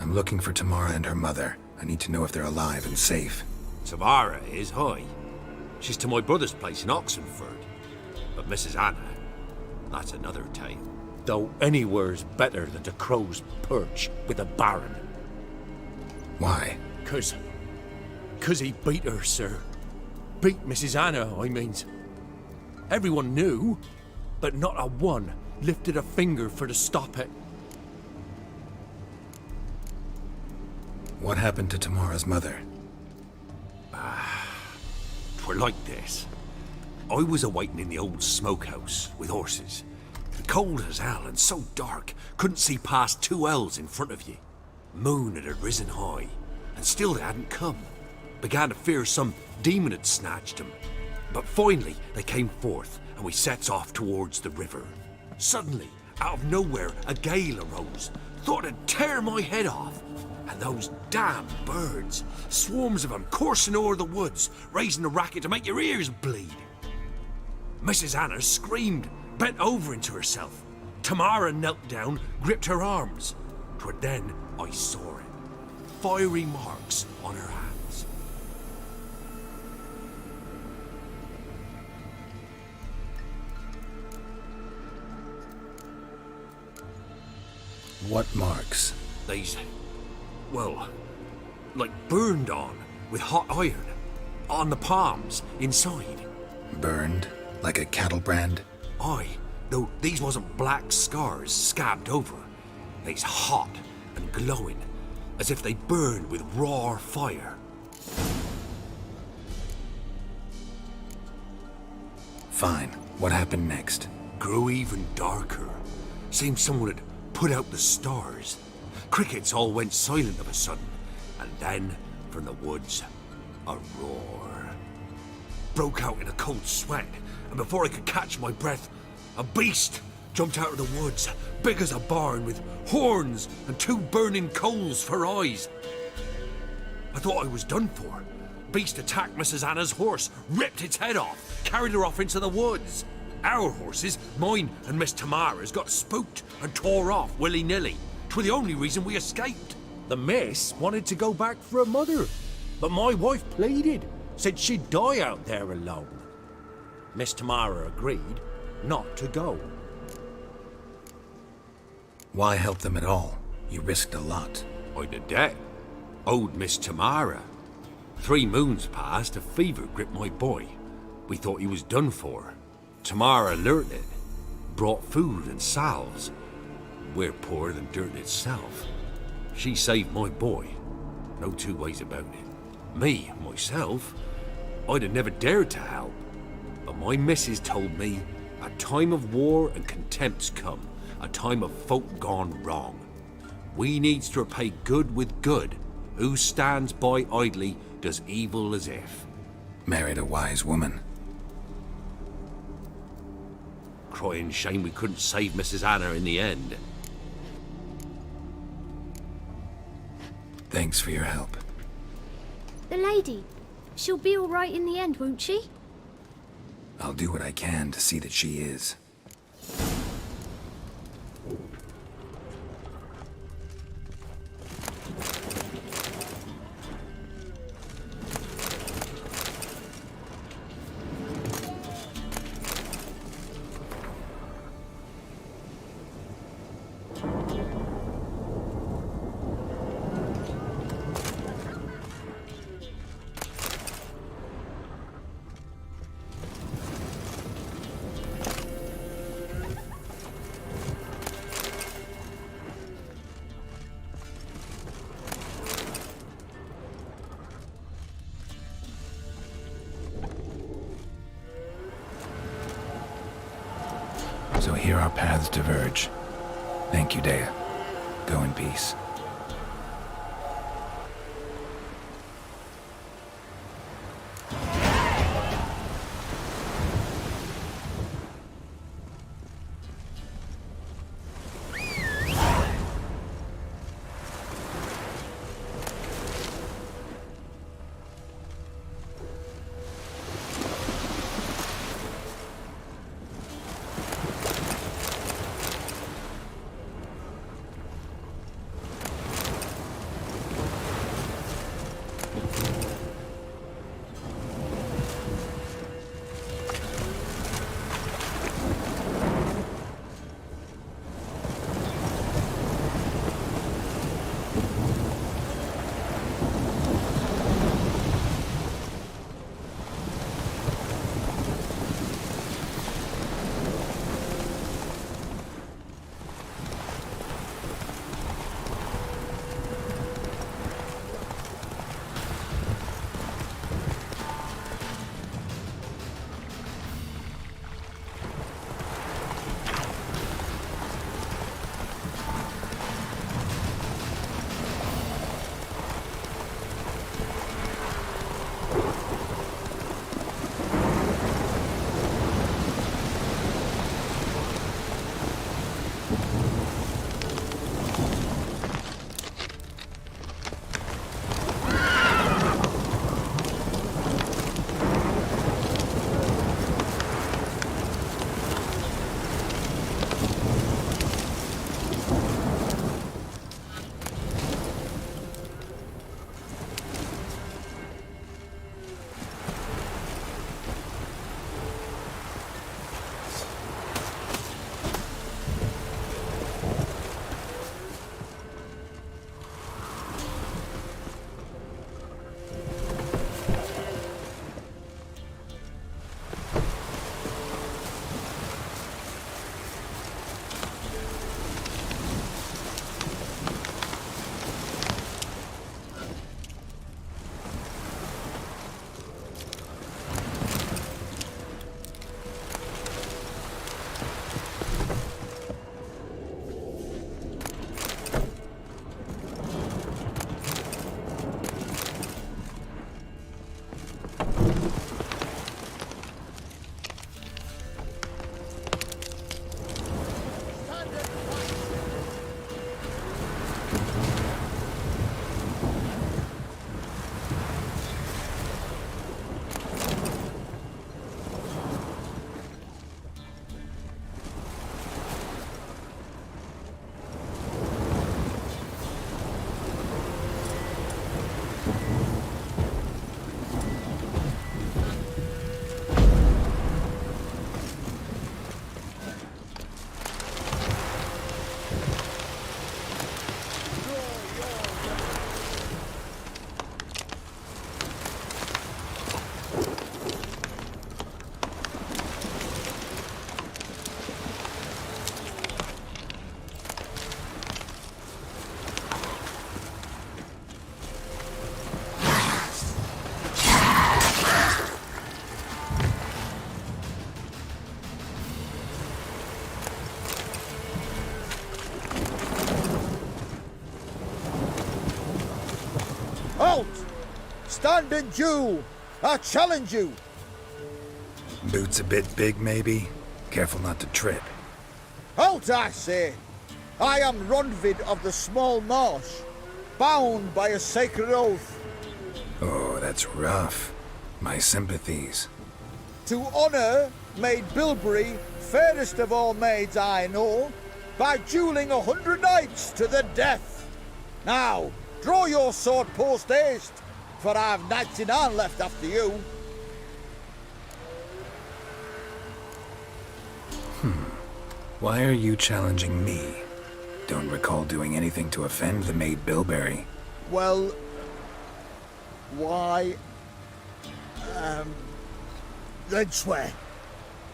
I'm looking for Tamara and her mother. I need to know if they're alive and safe. Tamara is high. She's to my brother's place in Oxenford. But Mrs. Anna, that's another tale. Though anywhere's better than the crow's perch with a baron. Why? 'Cause he beat her, sir. Beat Mrs. Anna, I means. Everyone knew, but not a one lifted a finger for to stop it. What happened to Tamara's mother? 'Twere like this. I was awaiting in the old smokehouse with horses. Cold as hell and so dark, couldn't see past 2 ells in front of you. Moon had risen high, and still they hadn't come. Began to fear some demon had snatched them. But finally they came forth, and we sets off towards the river. Suddenly, out of nowhere, a gale arose. Thought it'd tear my head off. And those damn birds, swarms of them coursing o'er the woods, raising a racket to make your ears bleed. Mrs. Anna screamed, bent over into herself. Tamara knelt down, gripped her arms. 'Twere then I saw it. Fiery marks on her hands. What marks? They's, well, like burned on with hot iron. On the palms, inside. Burned? Like a cattle brand? Aye, though these wasn't black scars scabbed over. They's hot and glowing, as if they burned with raw fire. Fine. What happened next? Grew even darker. Seemed someone had put out the stars. crickets all went silent of a sudden, and then, from the woods, a roar. Broke out in a cold sweat, and before I could catch my breath, a beast jumped out of the woods, big as a barn, with horns and 2 burning coals for eyes. I thought I was done for. Beast attacked Mrs. Anna's horse, ripped its head off, carried her off into the woods. Our horses, mine and Miss Tamara's, got spooked and tore off willy-nilly. 'Twas the only reason we escaped. The miss wanted to go back for her mother, but my wife pleaded, said she'd die out there alone. Miss Tamara agreed not to go. Why help them at all? You risked a lot. I'd a debt. Owed Miss Tamara. 3 moons passed, a fever gripped my boy. We thought he was done for. Tamara learnt it. Brought food and salves. We're poorer than dirt itself. She saved my boy. No 2 ways about it. Me, myself, I'd have never dared to help. But my missus told me a time of war and contempt's come. A time of folk gone wrong. We needs to repay good with good. Who stands by idly does evil as if. Married a wise woman. Crying shame we couldn't save Mrs. Anna in the end. Thanks for your help. The lady, she'll be all right in the end, won't she? I'll do what I can to see that she is. So here our paths diverge. Thank you, Dea. Go in peace. stand in duel. I challenge you. Boots a bit big, maybe? Careful not to trip. Halt, I say. I am Ronvid of the Small Marsh, bound by a sacred oath. Oh, that's rough. My sympathies. To honour Maid Bilberry, fairest of all maids I know, by duelling 100 knights to the death. Now, draw your sword post haste, for I've 99 left after you. Why are you challenging me? Don't recall doing anything to offend the Maid Bilberry. Well, why? Then swear.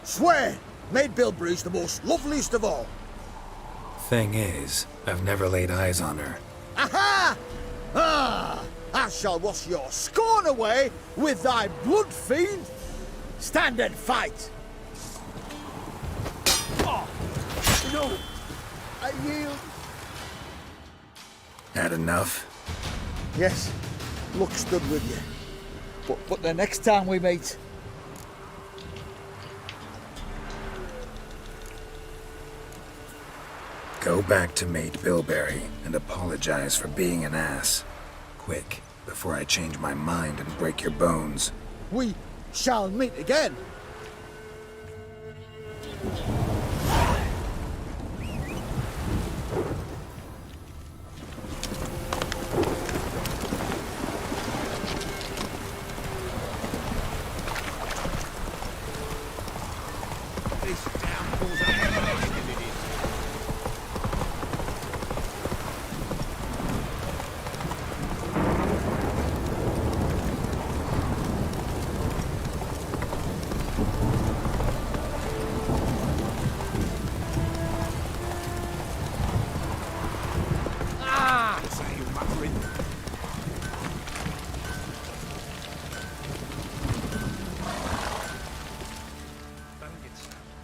Swear! Maid Bilberry's the most loveliest of all. Thing is, I've never laid eyes on her. Aha! Ah! I shall wash your scorn away with thy blood, fiend! Stand and fight! Oh! No! I yield. Had enough? Yes, luck stood with you. But the next time we meet... Go back to Maid Bilberry and apologize for being an ass. Quick, before I change my mind and break your bones. We shall meet again.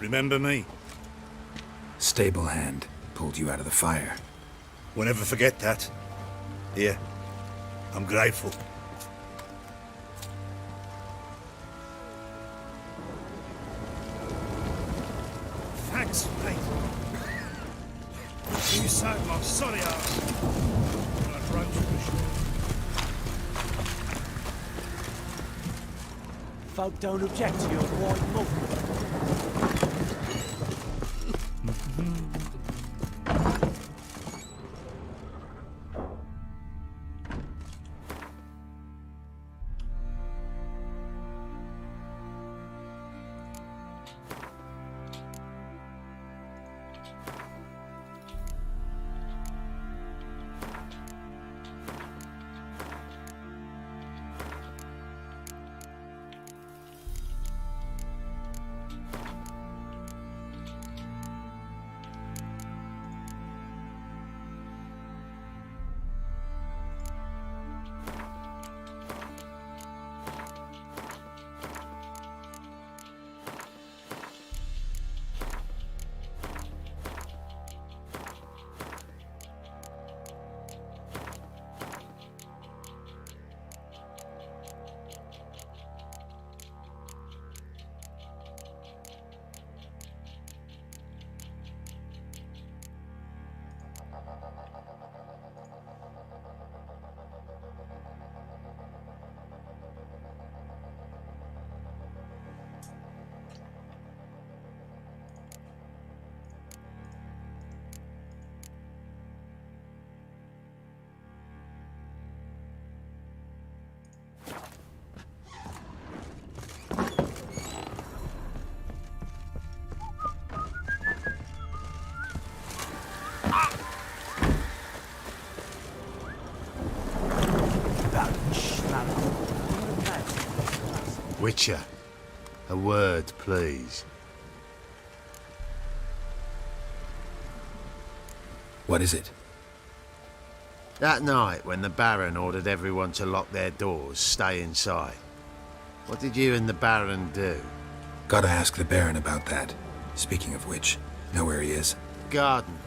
Remember me? Stable hand pulled you out of the fire. Won't ever forget that. Here, I'm grateful. Thanks, mate. You saved my sorry ass. When I broke through the shore. Folk don't object to your white movement. Witcher, a word, please. What is it? That night when the Baron ordered everyone to lock their doors, stay inside. What did you and the Baron do? Gotta ask the Baron about that. Speaking of which, know where he is? Garden.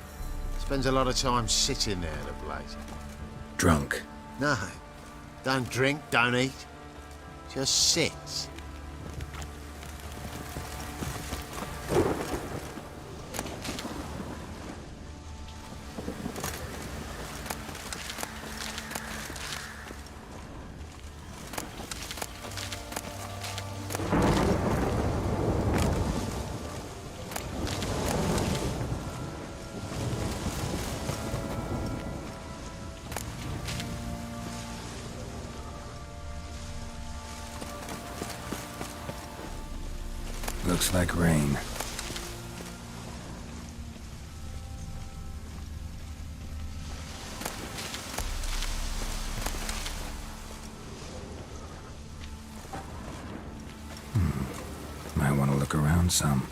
Spends a lot of time sitting there, the blazer. Drunk. No. Don't drink, don't eat. Just sits. Looks like rain. Might want to look around some.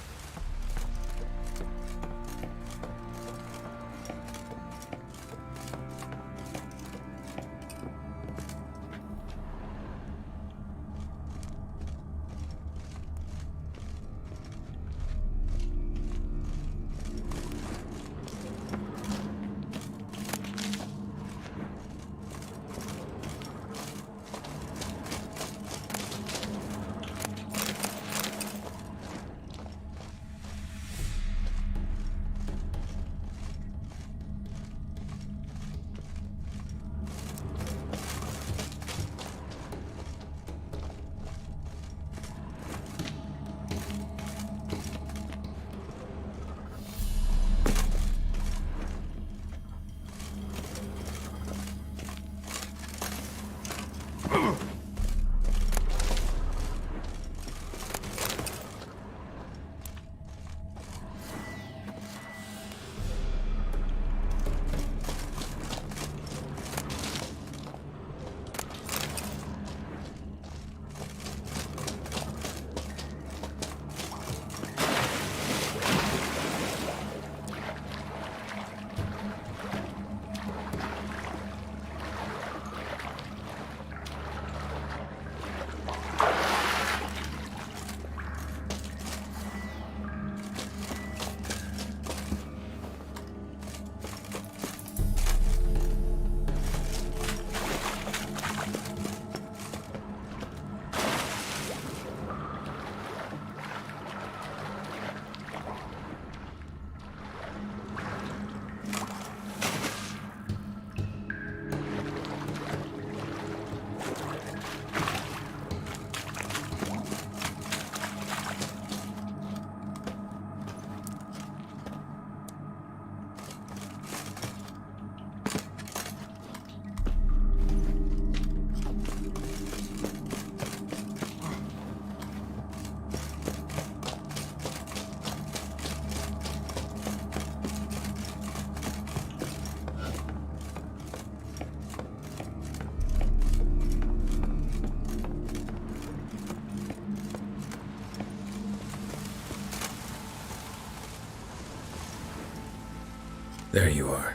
There you are.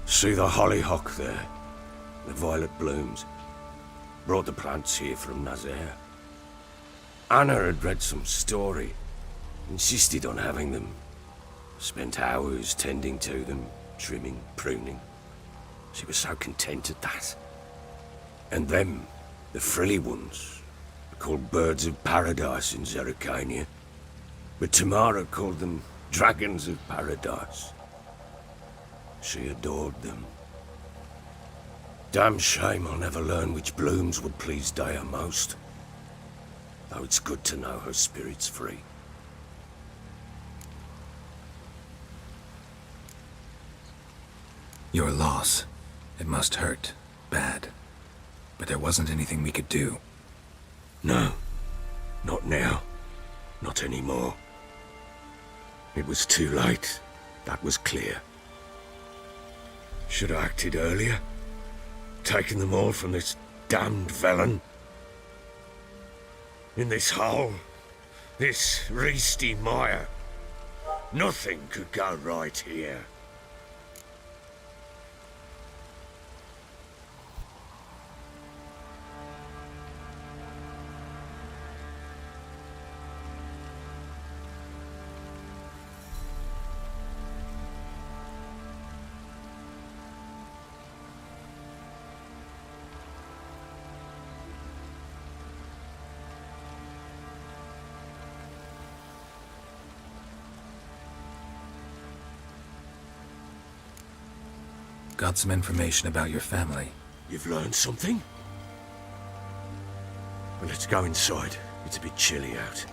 See the hollyhock there? The violet blooms. Brought the plants here from Nazaire. Anna had read some story. Insisted on having them. Spent hours tending to them, trimming, pruning. She was so content at that. And them, the frilly ones, are called birds of paradise in Zerrikania. But Tamara called them dragons of paradise. She adored them. Damn shame I'll never learn which blooms would please Daya most. Though it's good to know her spirit's free. Your loss. It must hurt. Bad. But there wasn't anything we could do. No. Not now. Not anymore. It was too late. That was clear. Should have acted earlier. Taken them all from this damned felon. In this hole. This reesty mire. Nothing could go right here. Got some information about your family. You've learned something? Well, let's go inside. It's a bit chilly out.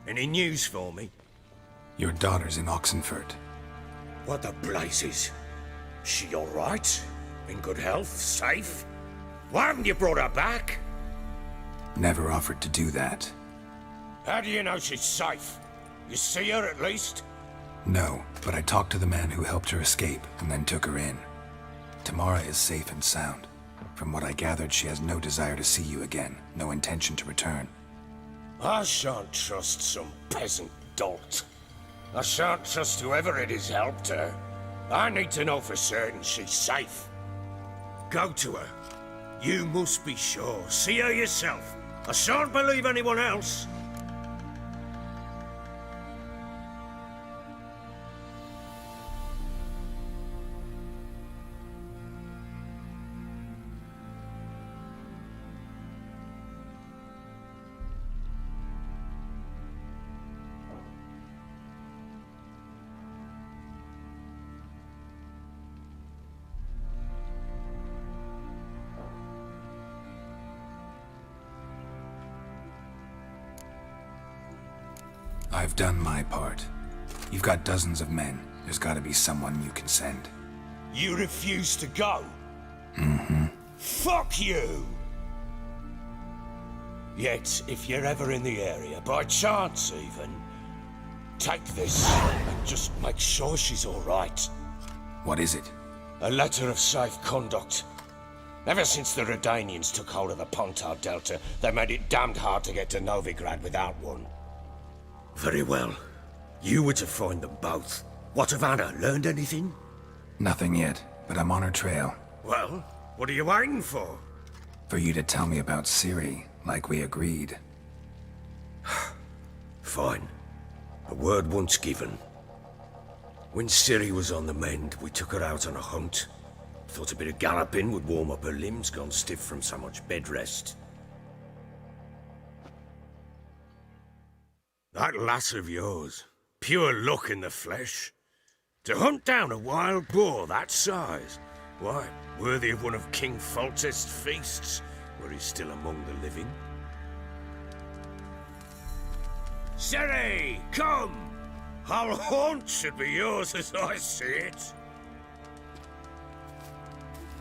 Any news for me? Your daughter's in Oxenford. What the blazes? She all right? In good health? Safe? Why haven't you brought her back? Never offered to do that. How do you know she's safe? You see her at least? No, but I talked to the man who helped her escape and then took her in. Tamara is safe and sound. From what I gathered, she has no desire to see you again, no intention to return. I shan't trust some peasant dolt. I shan't trust whoever it is helped her. I need to know for certain she's safe. Go to her. You must be sure. See her yourself. I shan't believe anyone else. I've done my part. You've got dozens of men. There's gotta be someone you can send. You refuse to go? Mm-hmm. Fuck you! Yet, if you're ever in the area, by chance even, take this and just make sure she's alright. What is it? A letter of safe conduct. Ever since the Redanians took hold of the Pontar Delta, they made it damned hard to get to Novigrad without one. Very well. You were to find them both. What of Anna? Learned anything? Nothing yet, but I'm on her trail. Well, what are you waiting for? For you to tell me about Ciri, like we agreed. Fine. A word once given. When Ciri was on the mend, we took her out on a hunt. Thought a bit of galloping would warm up her limbs, gone stiff from so much bed rest. That lass of yours, pure luck in the flesh. To hunt down a wild boar that size, why, worthy of one of King Foltest's feasts, where he's still among the living. Ciri, come! Whole haunt should be yours as I see it.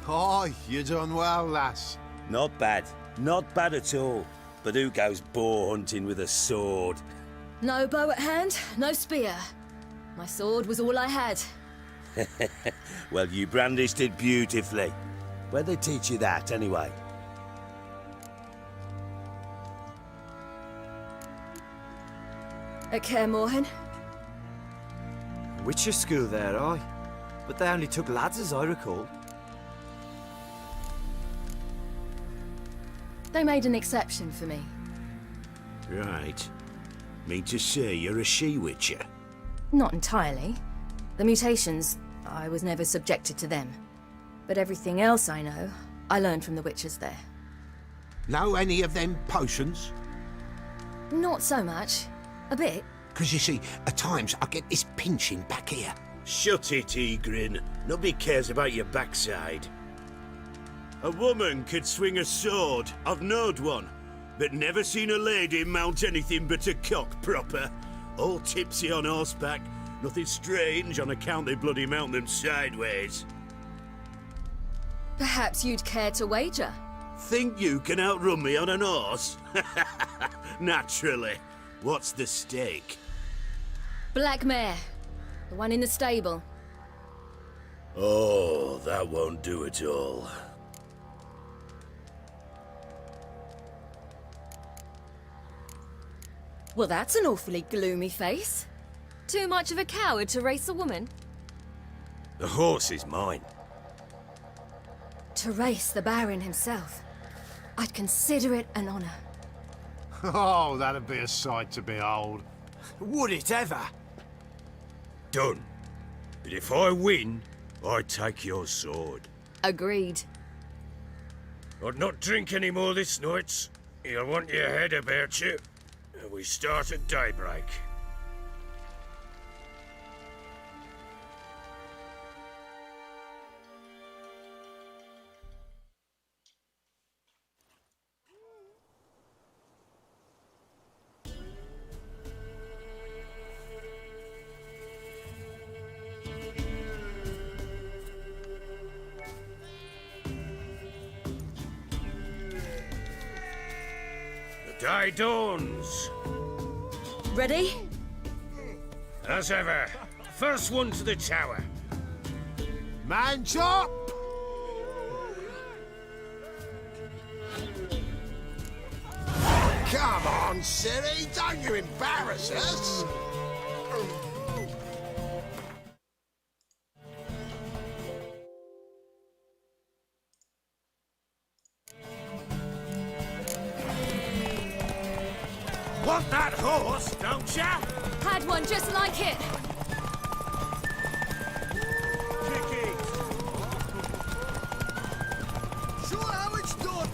Oh, you done well, lass. Not bad. Not bad at all. But who goes boar hunting with a sword? No bow at hand, no spear. My sword was all I had. Well, you brandished it beautifully. Where'd they teach you that, anyway? At Kaer Morhen. Witcher school there, aye. But they only took lads, as I recall. They made an exception for me. Right. Mean to say you're a she-witcher? Not entirely. The mutations, I was never subjected to them. But everything else I know, I learned from the witches there. Know any of them potions? Not so much. A bit. Because you see, at times I get this pinching back here. Shut it, Egrin. Nobody cares about your backside. A woman could swing a sword. I've knowed one. But never seen a lady mount anything but a cock proper. All tipsy on horseback. Nothing strange on account they bloody mount them sideways. Perhaps you'd care to wager? Think you can outrun me on an horse? Naturally. What's the stake? Black mare. The one in the stable. Oh, that won't do at all. Well, that's an awfully gloomy face. Too much of a coward to race a woman? The horse is mine. To race the Baron himself. I'd consider it an honor. Oh, that'd be a sight to behold. Would it ever? Done. But if I win, I take your sword. Agreed. I'd not drink any more this night. You'll want your head about you. We start at daybreak. Day dawns. Ready? As ever, first one to the tower. Man chop! Come on, Siri, don't you embarrass us! Want that horse, don't ya? Had one just like it. Kick it. Show how it's done.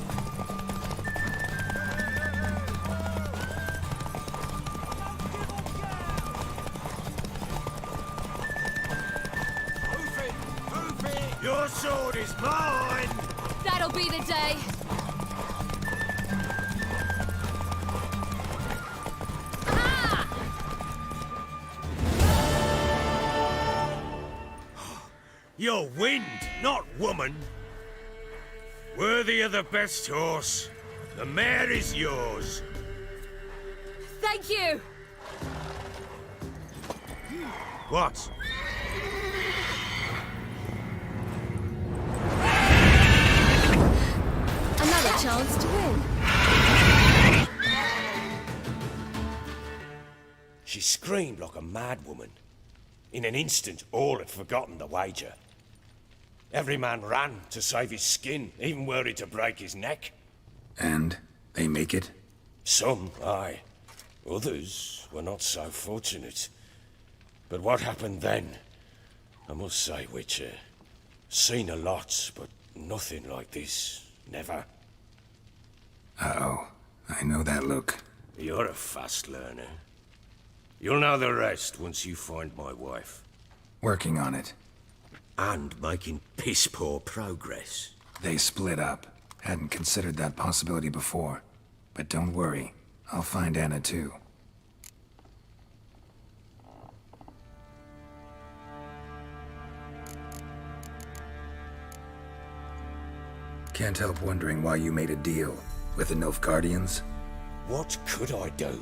Move it. Your sword is mine. That'll be the day. You're wind, not woman. Worthy of the best horse. The mare is yours. Thank you. What? Another chance to win. She screamed like a mad woman. In an instant, all had forgotten the wager. Every man ran to save his skin, even were it to break his neck. And they make it? Some, aye. Others were not so fortunate. But what happened then? I must say, Witcher, seen a lot, but nothing like this. Never. Uh-oh. I know that look. You're a fast learner. You'll know the rest once you find my wife. Working on it. And making piss-poor progress. They split up. Hadn't considered that possibility before. But don't worry. I'll find Anna too. Can't help wondering why you made a deal with the Nilfgaardians. What could I do?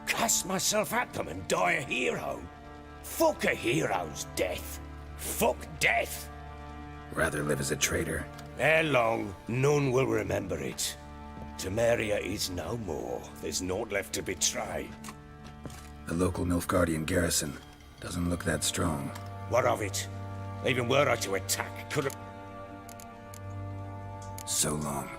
Cast myself at them and die a hero? Fuck a hero's death. Fuck death. Rather live as a traitor. Ere long, none will remember it. Temeria is no more. There's naught left to betray. The local Nilfgaardian garrison doesn't look that strong. What of it? Even were I to attack, could have... So long.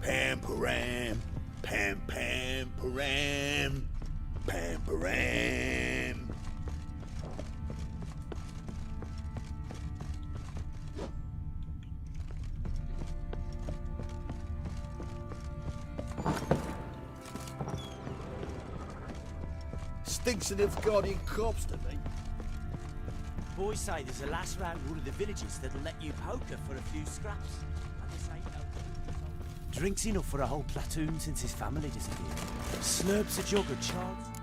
Pam-param, pam-pam-param, pam-param. Stinks of Nilfgaardian corpse to me. Boys say there's a last round rule of the villages that'll let you poker for a few scraps. And this ain't no drinks enough for a whole platoon since his family disappeared. Slurps a jug of chance.